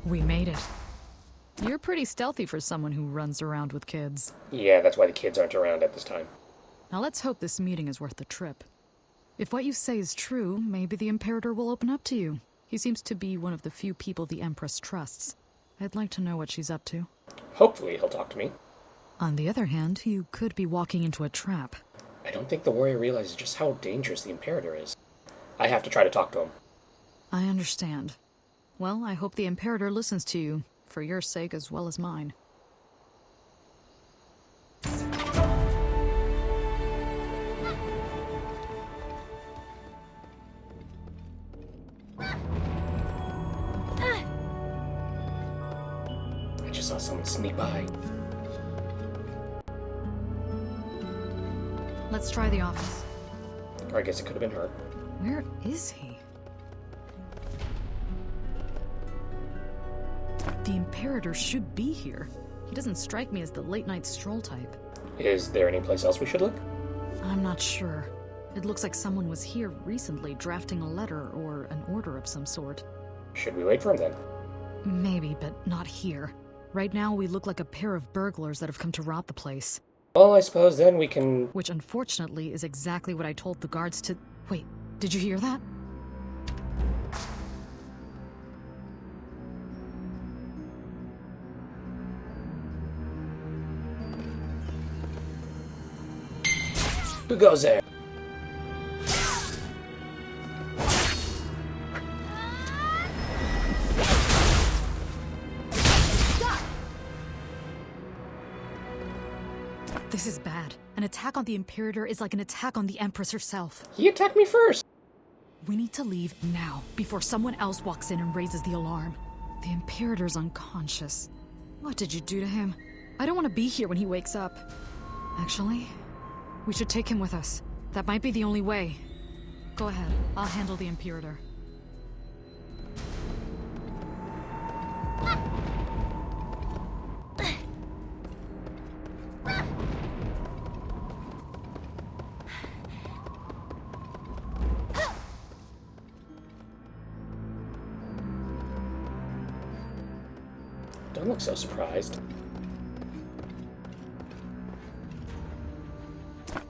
We made it. You're pretty stealthy for someone who runs around with kids. Yeah, that's why the kids aren't around at this time. Now let's hope this meeting is worth the trip. If what you say is true, maybe the Imperator will open up to you. He seems to be one of the few people the Empress trusts. I'd like to know what she's up to. Hopefully he'll talk to me. On the other hand, you could be walking into a trap. I don't think the warrior realizes just how dangerous the Imperator is. I have to try to talk to him. I understand. Well, I hope the Imperator listens to you, for your sake as well as mine. I just saw someone sneak by. Let's try the office. Or I guess it could have been her. Where is he? The Imperator should be here. He doesn't strike me as the late-night stroll type. Is there any place else we should look? I'm not sure. It looks like someone was here recently drafting a letter or an order of some sort. Should we wait for him then? Maybe, but not here. Right now we look like a pair of burglars that have come to rob the place. Well, I suppose then we can... Which unfortunately is exactly what I told the guards to... Wait, did you hear that? Who goes there? This is bad. An attack on the Imperator is like an attack on the Empress herself. He attacked me first! We need to leave now, before someone else walks in and raises the alarm. The Imperator's unconscious. What did you do to him? I don't want to be here when he wakes up. Actually, we should take him with us. That might be the only way. Go ahead. I'll handle the Imperator. Don't look so surprised.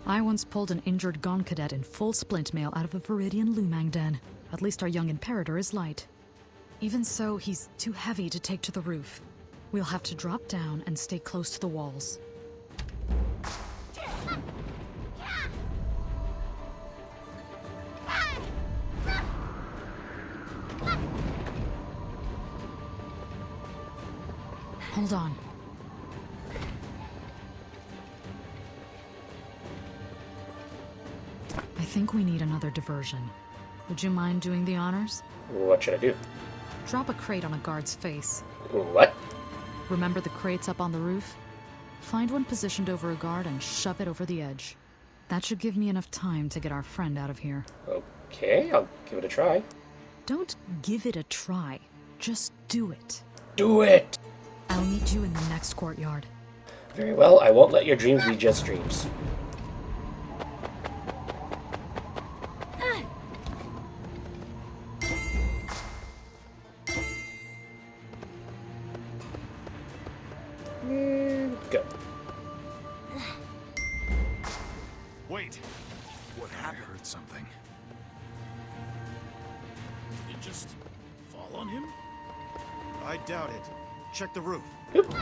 I once pulled an injured Gon cadet in full splint mail out of a Viridian Lumang den. At least our young Imperator is light. Even so, he's too heavy to take to the roof. We'll have to drop down and stay close to the walls. Hold on. I think we need another diversion. Would you mind doing the honors? What should I do? Drop a crate on a guard's face. What? Remember the crates up on the roof? Find one positioned over a guard and shove it over the edge. That should give me enough time to get our friend out of here. Okay, I'll give it a try. Don't give it a try. Just do it. Do it! I'll meet you in the next courtyard. Very well, I won't let your dreams be just dreams. And go. Wait! What happened? I heard something. Did it just fall on him? I doubt it. Check the roof. Oop.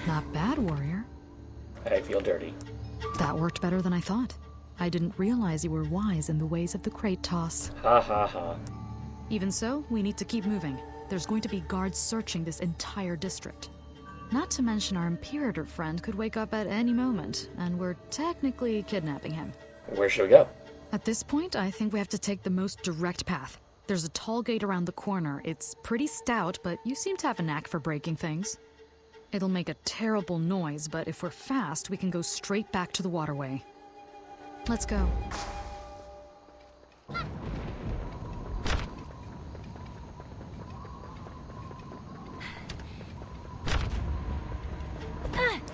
Not bad, warrior. I feel dirty. That worked better than I thought. I didn't realize you were wise in the ways of the crate toss. Ha ha ha. Even so, we need to keep moving. There's going to be guards searching this entire district. Not to mention our Imperator friend could wake up at any moment, and we're technically kidnapping him. Where should we go? At this point, I think we have to take the most direct path. There's a tall gate around the corner. It's pretty stout, but you seem to have a knack for breaking things. It'll make a terrible noise, but if we're fast, we can go straight back to the waterway. Let's go.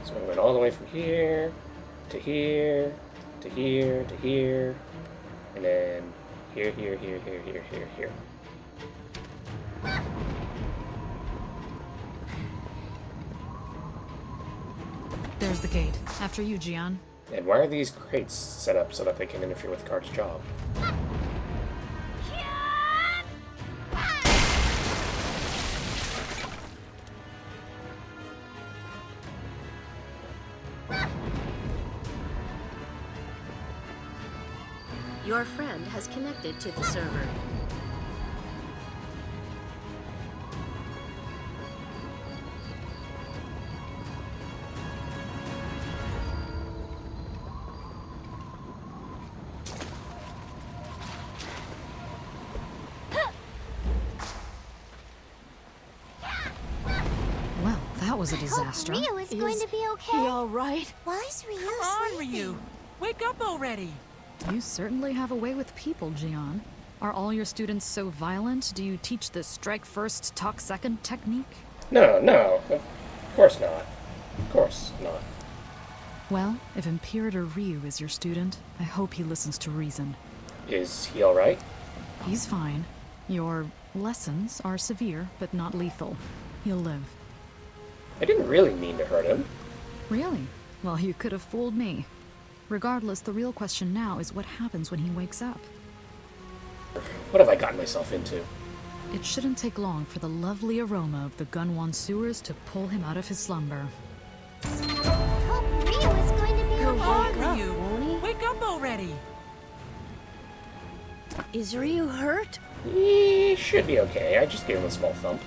So we went all the way from here, to here, to here, to here, and then here, here, here, here, here, here, here. There's the gate. After you, Gian. And why are these crates set up so that they can interfere with the guard's job? Your friend has connected to the server. Well, that was a disaster. Ryu is going to be okay. He all right? Why is Ryu Come on, sleeping? Ryu. Wake up already. You certainly have a way with people, Gian. Are all your students so violent? Do you teach the strike first, talk second technique? No, no. Of course not. Of course not. Well, if Imperator Ryu is your student, I hope he listens to reason. Is he alright? He's fine. Your lessons are severe, but not lethal. He'll live. I didn't really mean to hurt him. Really? Well, you could have fooled me. Regardless, the real question now is what happens when he wakes up. What have I gotten myself into? It shouldn't take long for the lovely aroma of the Gunwan sewers to pull him out of his slumber. Hope Ryu is going to be He'll okay. wake up, Ryu. won't he? Wake up already. Is Ryu hurt? He should be okay. I just gave him a small thump.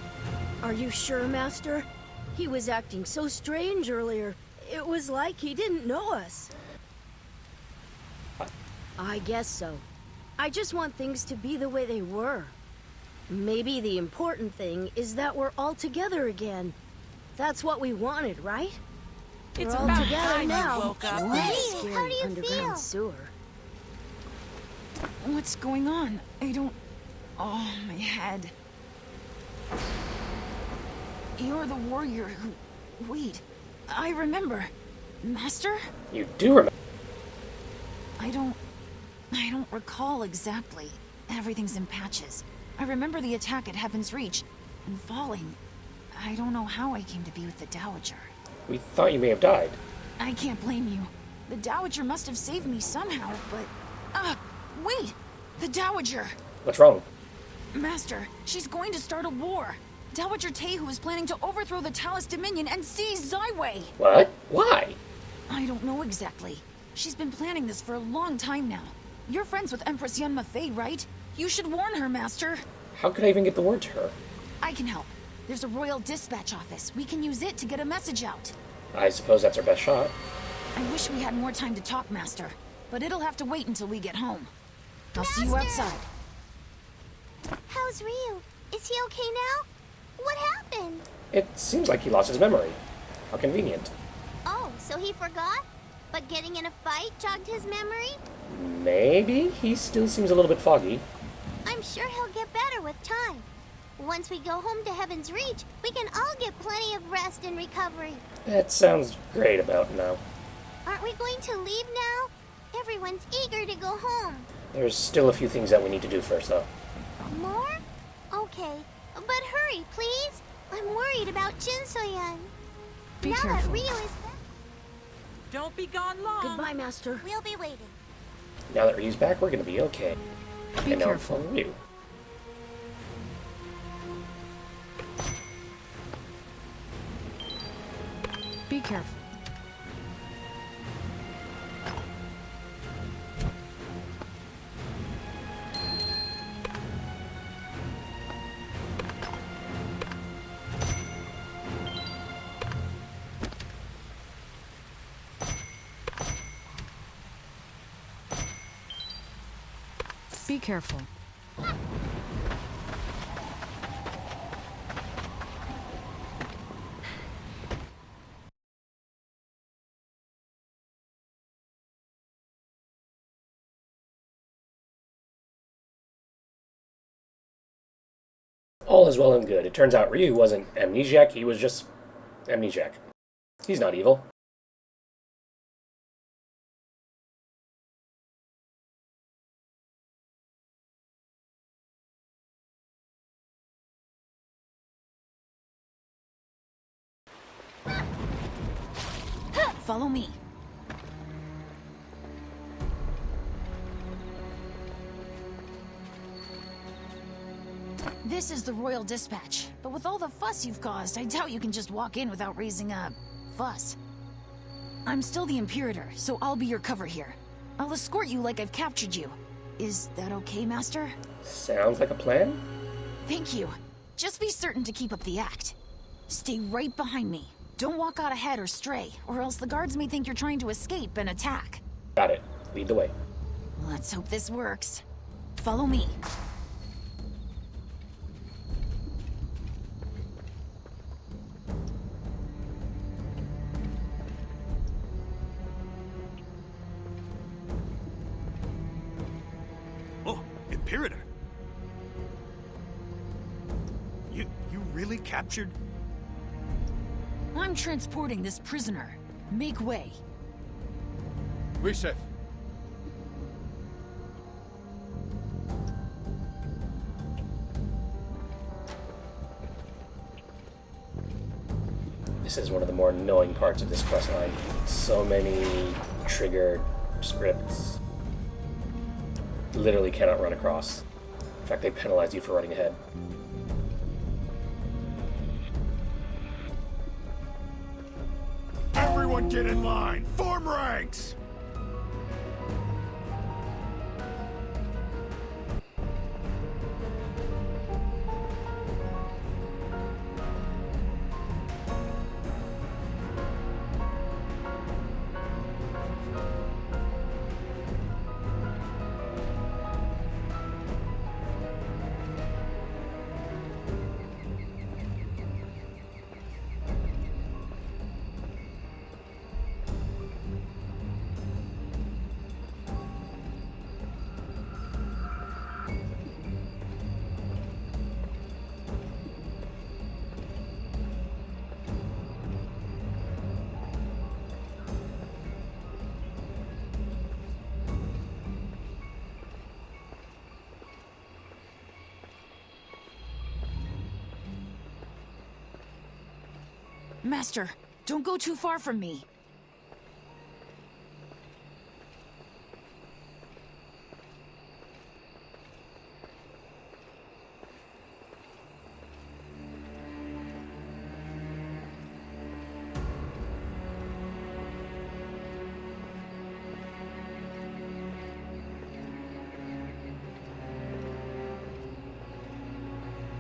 Are you sure, Master? He was acting so strange earlier. It was like he didn't know us. I guess so. I just want things to be the way they were. Maybe the important thing is that we're all together again. That's what we wanted, right? It's we're all about together time you now. woke up. What a Hey, scary how do you underground feel? sewer. What's going on? I don't... Oh, my head. You're the warrior who... Wait, I remember. Master? You do remember. I don't recall exactly. Everything's in patches. I remember the attack at Heaven's Reach, and falling. I don't know how I came to be with the Dowager. We thought you may have died. I can't blame you. The Dowager must have saved me somehow, but... wait! The Dowager! What's wrong? Master, she's going to start a war. Dowager Tehu is planning to overthrow the Talus Dominion and seize Zyway. What? Why? I don't know exactly. She's been planning this for a long time now. You're friends with Empress Yun Mafei, right? You should warn her, Master. How could I even get the word to her? I can help. There's a royal dispatch office. We can use it to get a message out. I suppose that's our best shot. I wish we had more time to talk, Master. But it'll have to wait until we get home. I'll see you outside. How's Ryu? Is he okay now? What happened? It seems like he lost his memory. How convenient. Oh, so he forgot? But getting in a fight jogged his memory? Maybe. He still seems a little bit foggy. I'm sure he'll get better with time. Once we go home to Heaven's Reach, we can all get plenty of rest and recovery. That sounds great about now. Aren't we going to leave now? Everyone's eager to go home. There's still a few things that we need to do first, though. More? Okay. But hurry, please. I'm worried about Jinsoyan. Be now careful. that Ryu is back, Don't be gone long. Goodbye, Master. we'll be waiting. Now that Ryu's back, we're gonna be okay. Be careful. Ryu. Be careful. Be careful. All is well and good. It turns out Ryu wasn't amnesiac, he was just amnesiac. He's not evil. Follow me. This is the Royal Dispatch, but with all the fuss you've caused, I doubt you can just walk in without raising a fuss. I'm still the Imperator, so I'll be your cover here. I'll escort you like I've captured you. Is that okay, Master? Sounds like a plan. Thank you. Just be certain to keep up the act. Stay right behind me. Don't walk out ahead or stray, or else the guards may think you're trying to escape and attack. Got it. Lead the way. Let's hope this works. Follow me. Oh, Imperator! You really captured? I'm transporting this prisoner. Make way. Oui, chef. This is one of the more annoying parts of this questline. So many triggered scripts. Literally cannot run across. In fact, they penalize you for running ahead. Everyone get in line! Form ranks! Master, don't go too far from me.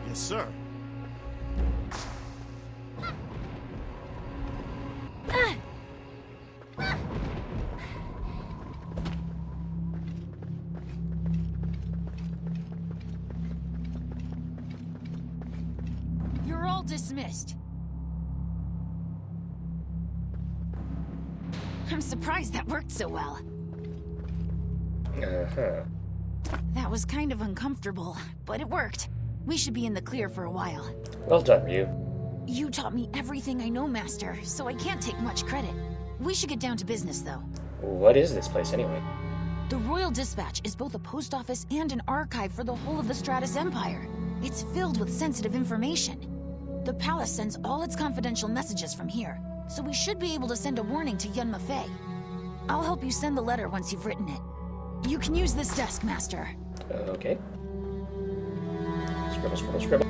Yes, sir. You're all dismissed. I'm surprised that worked so well. Uh-huh. That was kind of uncomfortable, but it worked. We should be in the clear for a while. Well done, Ryu. You taught me everything I know, Master, so I can't take much credit. We should get down to business, though. What is this place, anyway? The Royal Dispatch is both a post office and an archive for the whole of the Stratus Empire. It's filled with sensitive information. The palace sends all its confidential messages from here, so we should be able to send a warning to Yun Mafei. I'll help you send the letter once you've written it. You can use this desk, Master. Okay. Scribble, scribble, scribble.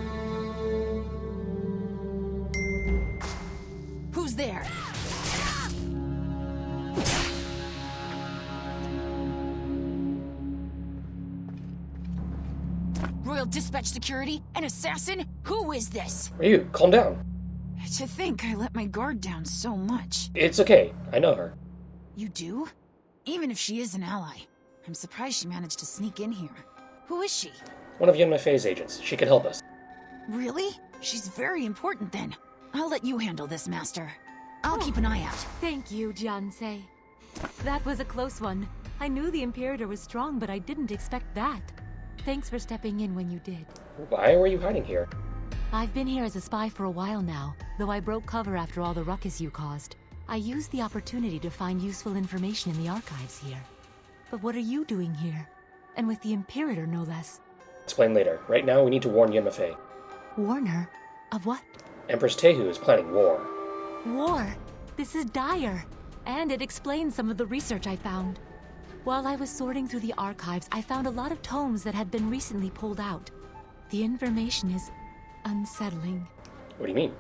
Who's there? Royal Dispatch Security? An assassin? Who is this? Ryu, calm down. To think I let my guard down so much. It's okay. I know her. You do? Even if she is an ally, I'm surprised she managed to sneak in here. Who is she? One of Yunma Fei's agents. She can help us. Really? She's very important then. I'll let you handle this, Master. I'll keep an eye out. Thank you, Jiansei. That was a close one. I knew the Imperator was strong, but I didn't expect that. Thanks for stepping in when you did. Why were you hiding here? I've been here as a spy for a while now, though I broke cover after all the ruckus you caused. I used the opportunity to find useful information in the archives here. But what are you doing here? And with the Imperator, no less. Explain later. Right now, we need to warn Yunma Fei. Warn her? Of what? Empress Tehu is planning war. War? This is dire. And it explains some of the research I found. While I was sorting through the archives, I found a lot of tomes that had been recently pulled out. The information is unsettling. What do you mean?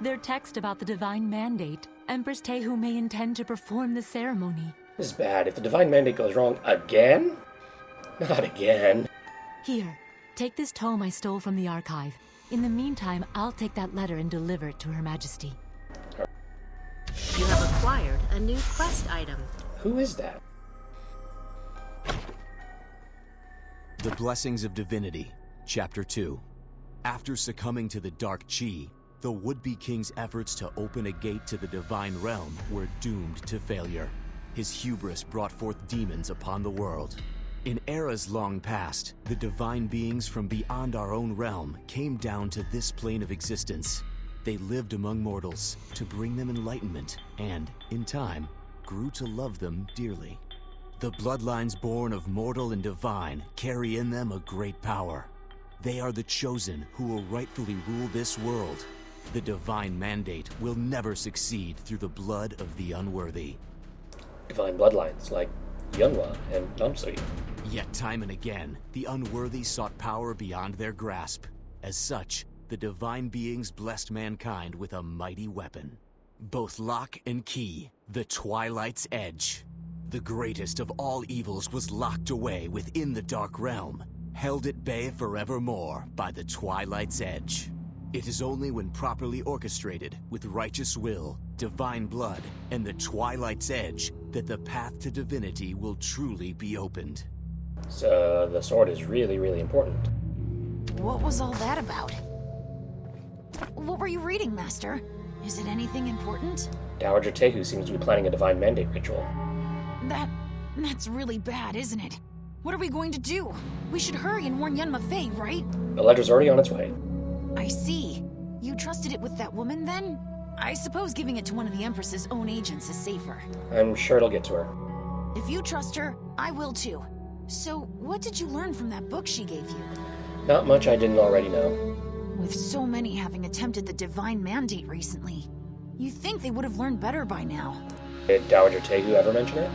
Their text about the Divine Mandate. Empress Tehu may intend to perform the ceremony. This is bad. If the Divine Mandate goes wrong again? Not again. Here, take this tome I stole from the archive. In the meantime, I'll take that letter and deliver it to Her Majesty. You have acquired a new quest item. Who is that? The Blessings of Divinity, Chapter 2. After succumbing to the Dark Chi, the would-be king's efforts to open a gate to the divine realm were doomed to failure. His hubris brought forth demons upon the world. In eras long past, the divine beings from beyond our own realm came down to this plane of existence. They lived among mortals to bring them enlightenment and, in time, grew to love them dearly. The bloodlines born of mortal and divine carry in them a great power. They are the chosen who will rightfully rule this world. The Divine Mandate will never succeed through the blood of the unworthy. Divine bloodlines, like Yunwa and Namsui. Yet time and again, the unworthy sought power beyond their grasp. As such, the divine beings blessed mankind with a mighty weapon. Both lock and key, the Twilight's Edge. The greatest of all evils was locked away within the Dark Realm, held at bay forevermore by the Twilight's Edge. It is only when properly orchestrated with righteous will, divine blood, and the Twilight's Edge that the path to divinity will truly be opened. So the sword is really, really important. What was all that about? What were you reading, Master? Is it anything important? Dowager Tehu seems to be planning a Divine Mandate ritual. That's really bad, isn't it? What are we going to do? We should hurry and warn Yunma Fei, right? The letter's already on its way. I see. You trusted it with that woman, then? I suppose giving it to one of the Empress's own agents is safer. I'm sure it'll get to her. If you trust her, I will too. So, what did you learn from that book she gave you? Not much I didn't already know. With so many having attempted the Divine Mandate recently, you'd think they would have learned better by now. Did Dowager Tehu ever mention it?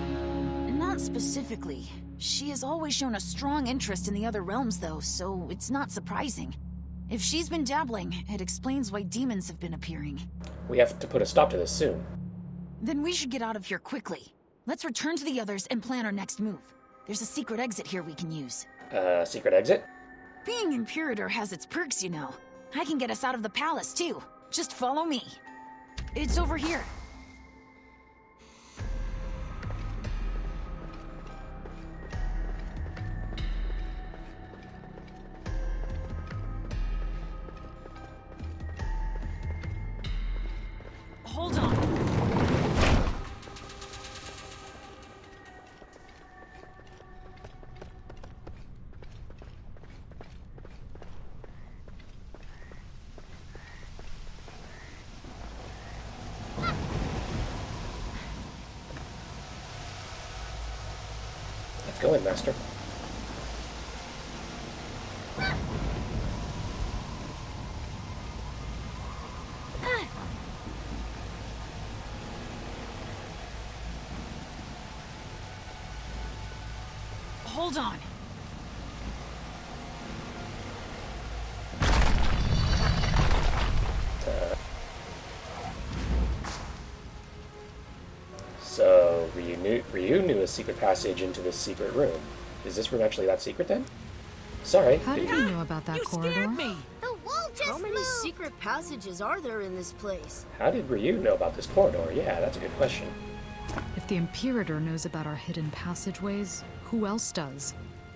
Not specifically. She has always shown a strong interest in the other realms, though, so it's not surprising. If she's been dabbling, it explains why demons have been appearing. We have to put a stop to this soon. Then we should get out of here quickly. Let's return to the others and plan our next move. There's a secret exit here we can use. Secret exit? Being Imperator has its perks, you know. I can get us out of the palace, too. Just follow me. It's over here. Hold on. Let's go in, Master. Hold on. So, Ryu knew a secret passage into this secret room. Is this room actually that secret then? Sorry. How did you know about that corridor? The wall just How many moved. secret passages are there in this place? How did Ryu know about this corridor? Yeah, that's a good question. If the Imperator knows about our hidden passageways, who else does?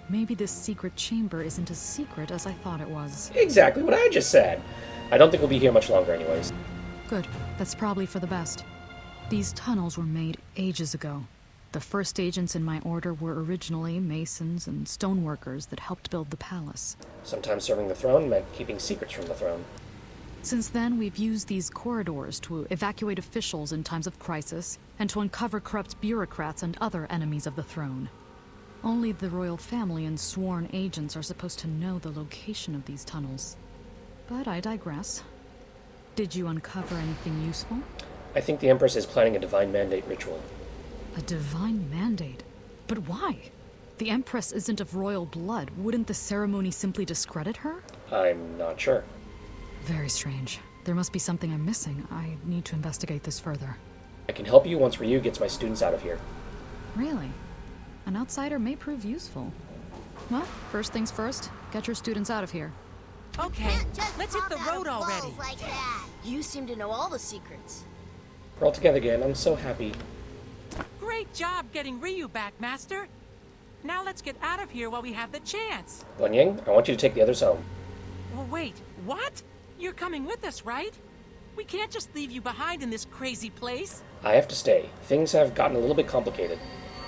Maybe this secret chamber isn't as secret as I thought it was. Exactly what I just said. I don't think we'll be here much longer anyways. Good. That's probably for the best. These tunnels were made ages ago. The first agents in my order were originally masons and stoneworkers that helped build the palace. Sometimes serving the throne meant keeping secrets from the throne. Since then, we've used these corridors to evacuate officials in times of crisis and to uncover corrupt bureaucrats and other enemies of the throne. Only the royal family and sworn agents are supposed to know the location of these tunnels. But I digress. Did you uncover anything useful? I think the Empress is planning a divine mandate ritual. A divine mandate? But why? The Empress isn't of royal blood. Wouldn't the ceremony simply discredit her? I'm not sure. Very strange. There must be something I'm missing. I need to investigate this further. I can help you once Ryu gets my students out of here. Really? An outsider may prove useful. Well, first things first, get your students out of here. Okay, let's hit the road already. Like that. You seem to know all the secrets. We're all together again. I'm so happy. Great job getting Ryu back, Master. Now let's get out of here while we have the chance. Guanyang, I want you to take the others home. Well, wait, what? You're coming with us, right? We can't just leave you behind in this crazy place. I have to stay. Things have gotten a little bit complicated.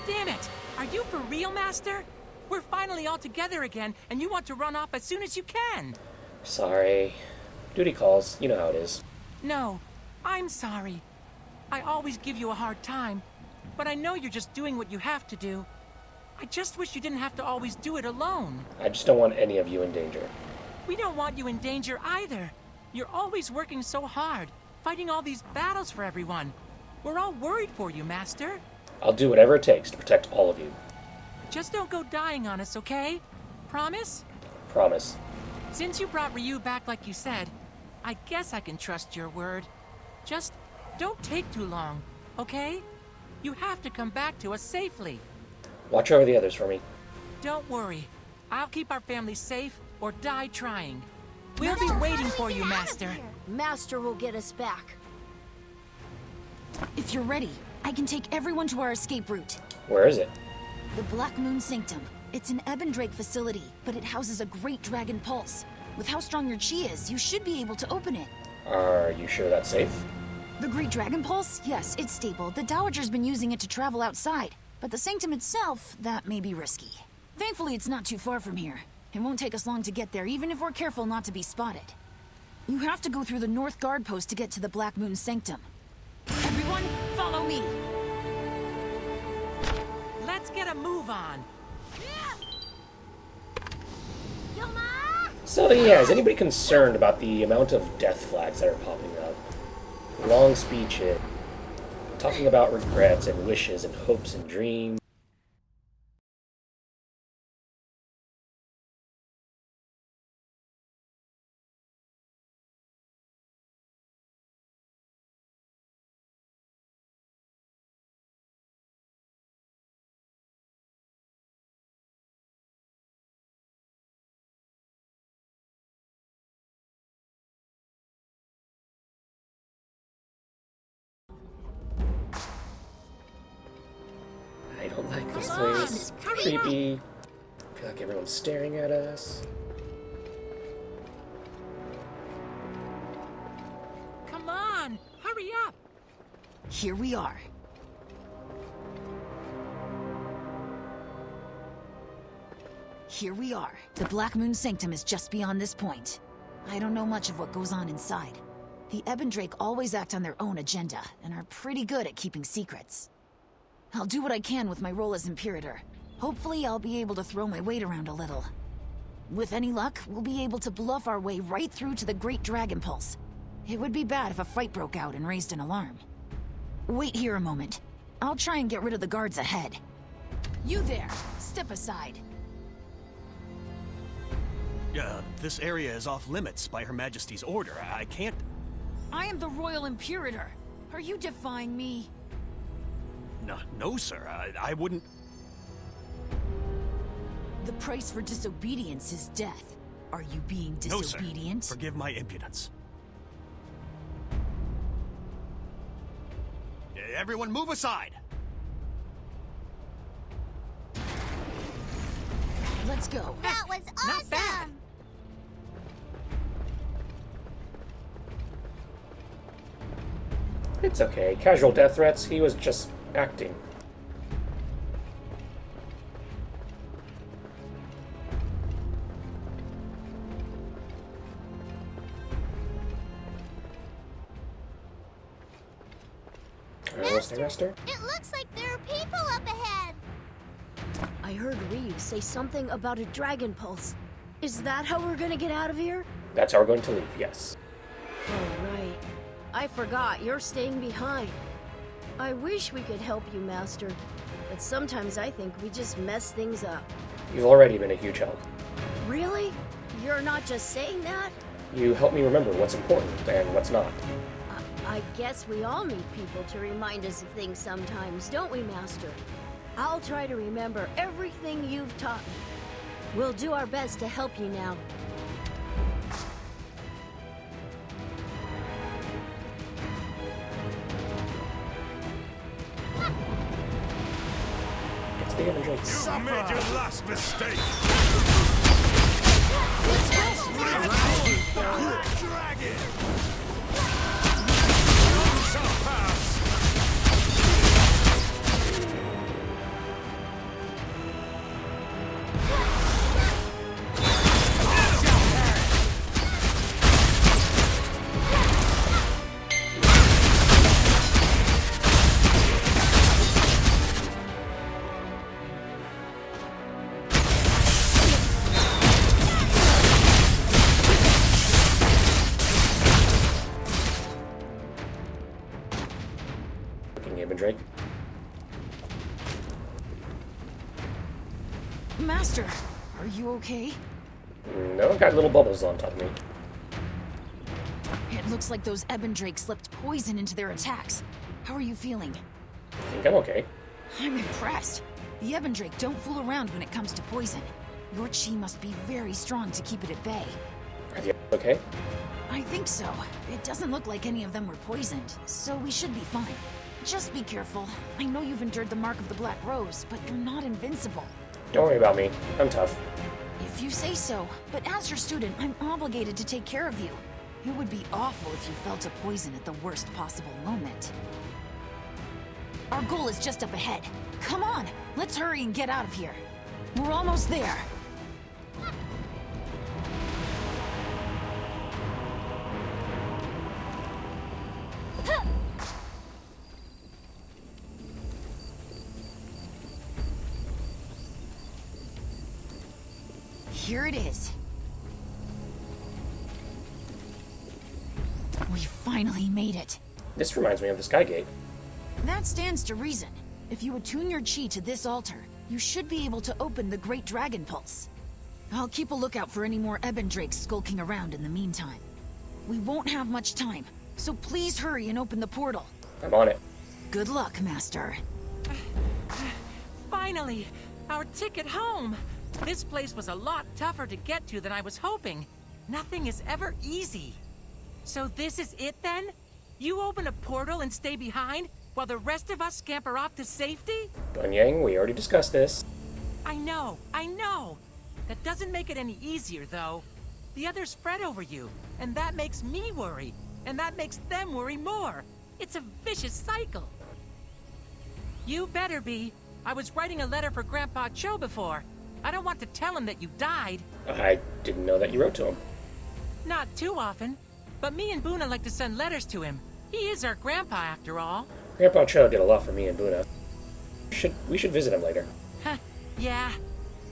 Damn it! Are you for real, Master? We're finally all together again, and you want to run off as soon as you can. Sorry. Duty calls. You know how it is. No, I'm sorry. I always give you a hard time, but I know you're just doing what you have to do. I just wish you didn't have to always do it alone. I just don't want any of you in danger. We don't want you in danger either. You're always working so hard, fighting all these battles for everyone. We're all worried for you, Master. I'll do whatever it takes to protect all of you. Just don't go dying on us, okay? Promise? Promise. Since you brought Ryu back like you said, I guess I can trust your word. Just don't take too long, okay? You have to come back to us safely. Watch over the others for me. Don't worry. I'll keep our family safe or die trying. We'll be waiting for you, Master. Master will get us back. If you're ready, I can take everyone to our escape route. Where is it? The Black Moon Sanctum. It's an Ebon Drake facility, but it houses a Great Dragon Pulse. With how strong your chi is, you should be able to open it. Are you sure that's safe? The Great Dragon Pulse? Yes, it's stable. The Dowager's been using it to travel outside. But the Sanctum itself, that may be risky. Thankfully, it's not too far from here. It won't take us long to get there, even if we're careful not to be spotted. You have to go through the North Guard Post to get to the Black Moon Sanctum. Everyone, follow me! Let's get a move on. So yeah, is anybody concerned about the amount of death flags that are popping up? Long speeches, talking about regrets and wishes and hopes and dreams. I don't like this place. It's creepy. I feel like everyone's staring at us. Come on, hurry up. Here we are. Here we are. The Black Moon Sanctum is just beyond this point. I don't know much of what goes on inside. The Ebon Drake always act on their own agenda, and are pretty good at keeping secrets. I'll do what I can with my role as Imperator. Hopefully I'll be able to throw my weight around a little. With any luck, we'll be able to bluff our way right through to the Great Dragon Pulse. It would be bad if a fight broke out and raised an alarm. Wait here a moment. I'll try and get rid of the guards ahead. You there! Step aside. This area is off limits by Her Majesty's order. I can't... I am the Royal Imperator. Are you defying me? No, sir. I wouldn't... The price for disobedience is death. Are you being disobedient? No, sir. Forgive my impudence. Everyone move aside! Let's go. That was awesome! Not bad. It's okay. Casual death threats, he was just acting. Master, it looks like there are people up ahead. I heard Ryu say something about a dragon pulse. Is that how we're gonna get out of here? That's how we're going to leave, yes. Oh, right. I forgot, you're staying behind. I wish we could help you, Master, but sometimes I think we just mess things up. You've already been a huge help. Really? You're not just saying that? You help me remember what's important and what's not. I guess we all need people to remind us of things sometimes, don't we, Master? I'll try to remember everything you've taught me. We'll do our best to help you now. It's the Ebon You made your last mistake! Dragon! Shall pass! Drake. Master, are you okay? No, I've got little bubbles on top of me. It looks like those Ebon Drake slipped poison into their attacks. How are you feeling? I think I'm okay. I'm impressed. The Ebon Drake don't fool around when it comes to poison. Your chi must be very strong to keep it at bay. Are you okay? I think so. It doesn't look like any of them were poisoned, so we should be fine. Just be careful. I know you've endured the mark of the Black Rose, but you're not invincible. Don't worry about me. I'm tough. If you say so, but as your student, I'm obligated to take care of you. It would be awful if you fell to poison at the worst possible moment. Our goal is just up ahead. Come on, let's hurry and get out of here. We're almost there. Here it is. We finally made it. This reminds me of the Skygate. That stands to reason. If you attune your chi to this altar, you should be able to open the Great Dragon Pulse. I'll keep a lookout for any more Ebon Drakes skulking around in the meantime. We won't have much time, so please hurry and open the portal. I'm on it. Good luck, Master. Finally, our ticket home. This place was a lot tougher to get to than I was hoping. Nothing is ever easy. So this is it then? You open a portal and stay behind while the rest of us scamper off to safety? Gunyang, we already discussed this. I know. That doesn't make it any easier, though. The others fret over you, and that makes me worry, and that makes them worry more. It's a vicious cycle. You better be. I was writing a letter for Grandpa Cho before. I don't want to tell him that you died. I didn't know that you wrote to him. Not too often, but me and Buna like to send letters to him. He is our grandpa, after all. Grandpa Cho did a lot for me and Buna. We should visit him later. Huh, yeah.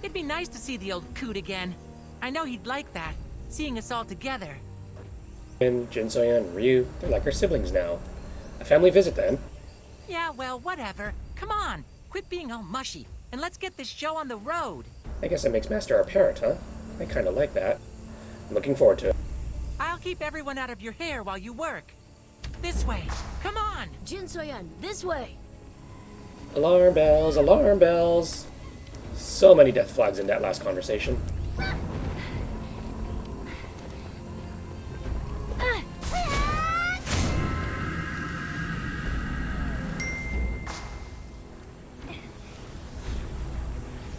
It'd be nice to see the old coot again. I know he'd like that, seeing us all together. And Jin Soya and Ryu, they're like our siblings now. A family visit then. Yeah, well, whatever. Come on, quit being all mushy, and let's get this show on the road. I guess that makes Master our parent, huh? I kinda like that. Looking forward to it. I'll keep everyone out of your hair while you work. This way. Come on. Jin Soyan, this way. Alarm bells, alarm bells. So many death flags in that last conversation.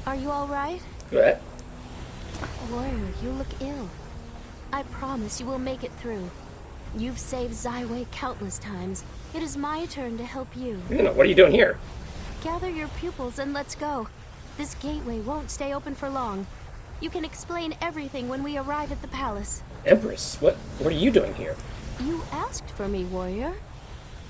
Are you all right? What? Warrior, you look ill. I promise you will make it through. You've saved Zaiwei countless times. It is my turn to help you. What are you doing here? Gather your pupils and let's go. This gateway won't stay open for long. You can explain everything when we arrive at the palace. Empress, what are you doing here? You asked for me, warrior.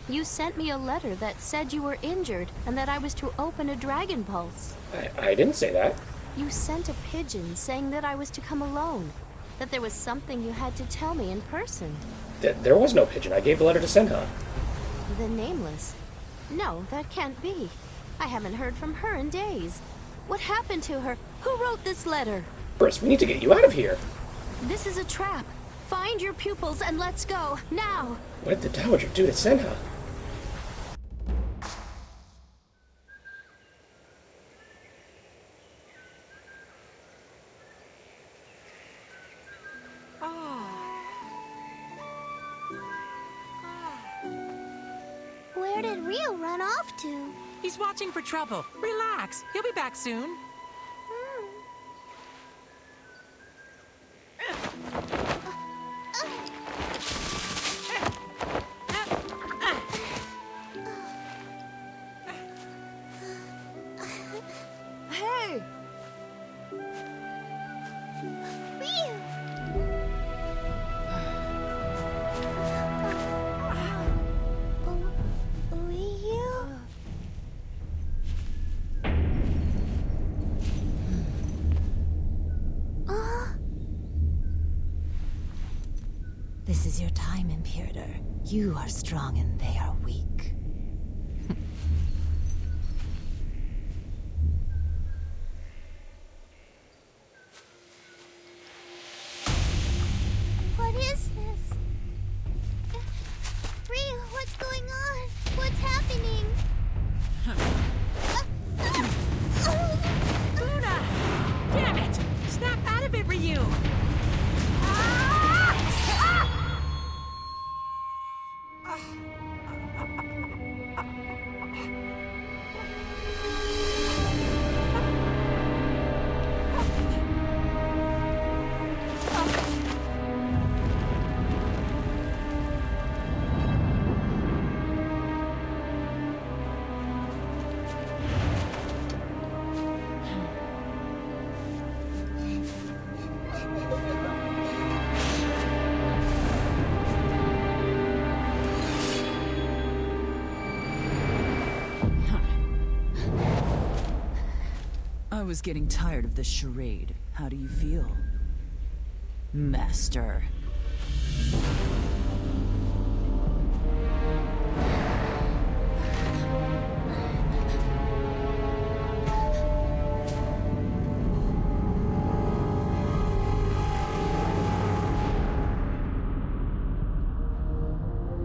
You sent me a letter that said you were injured and that I was to open a dragon pulse. I didn't say that. You sent a pigeon saying that I was to come alone. That there was something you had to tell me in person. There was no pigeon. I gave the letter to Senha. The Nameless? No, that can't be. I haven't heard from her in days. What happened to her? Who wrote this letter? Empress, we need to get you out of here. This is a trap. Find your pupils and let's go, now! What did the Dowager do to Senha? Where did Rio run off to? He's watching for trouble. Relax. He'll be back soon. Hey! This is your time, Imperator. You are strong and they are weak. What is this? Rio, what's going on? What's happening? Luna! Damn it! Snap out of it, Ryu! I was getting tired of this charade. How do you feel, Master?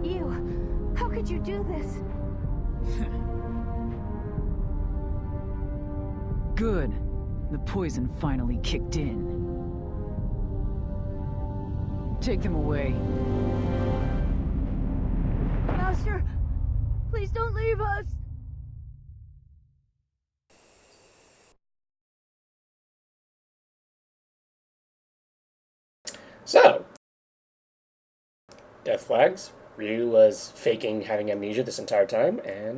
You, how could you do this? Good. The poison finally kicked in. Take them away. Master, please don't leave us! So, death flags. Ryu was faking having amnesia this entire time, and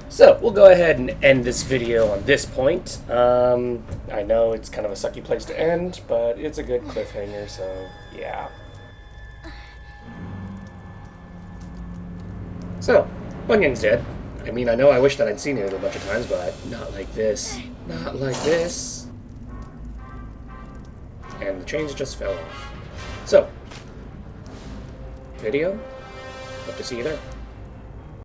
so, we'll go ahead and end this video on this point. I know it's kind of a sucky place to end, but it's a good cliffhanger, so yeah. So, Bunyan's dead. I mean, I know I wish that I'd seen it a bunch of times, but not like this. Not like this. And the chains just fell off. So, video. Hope to see you there.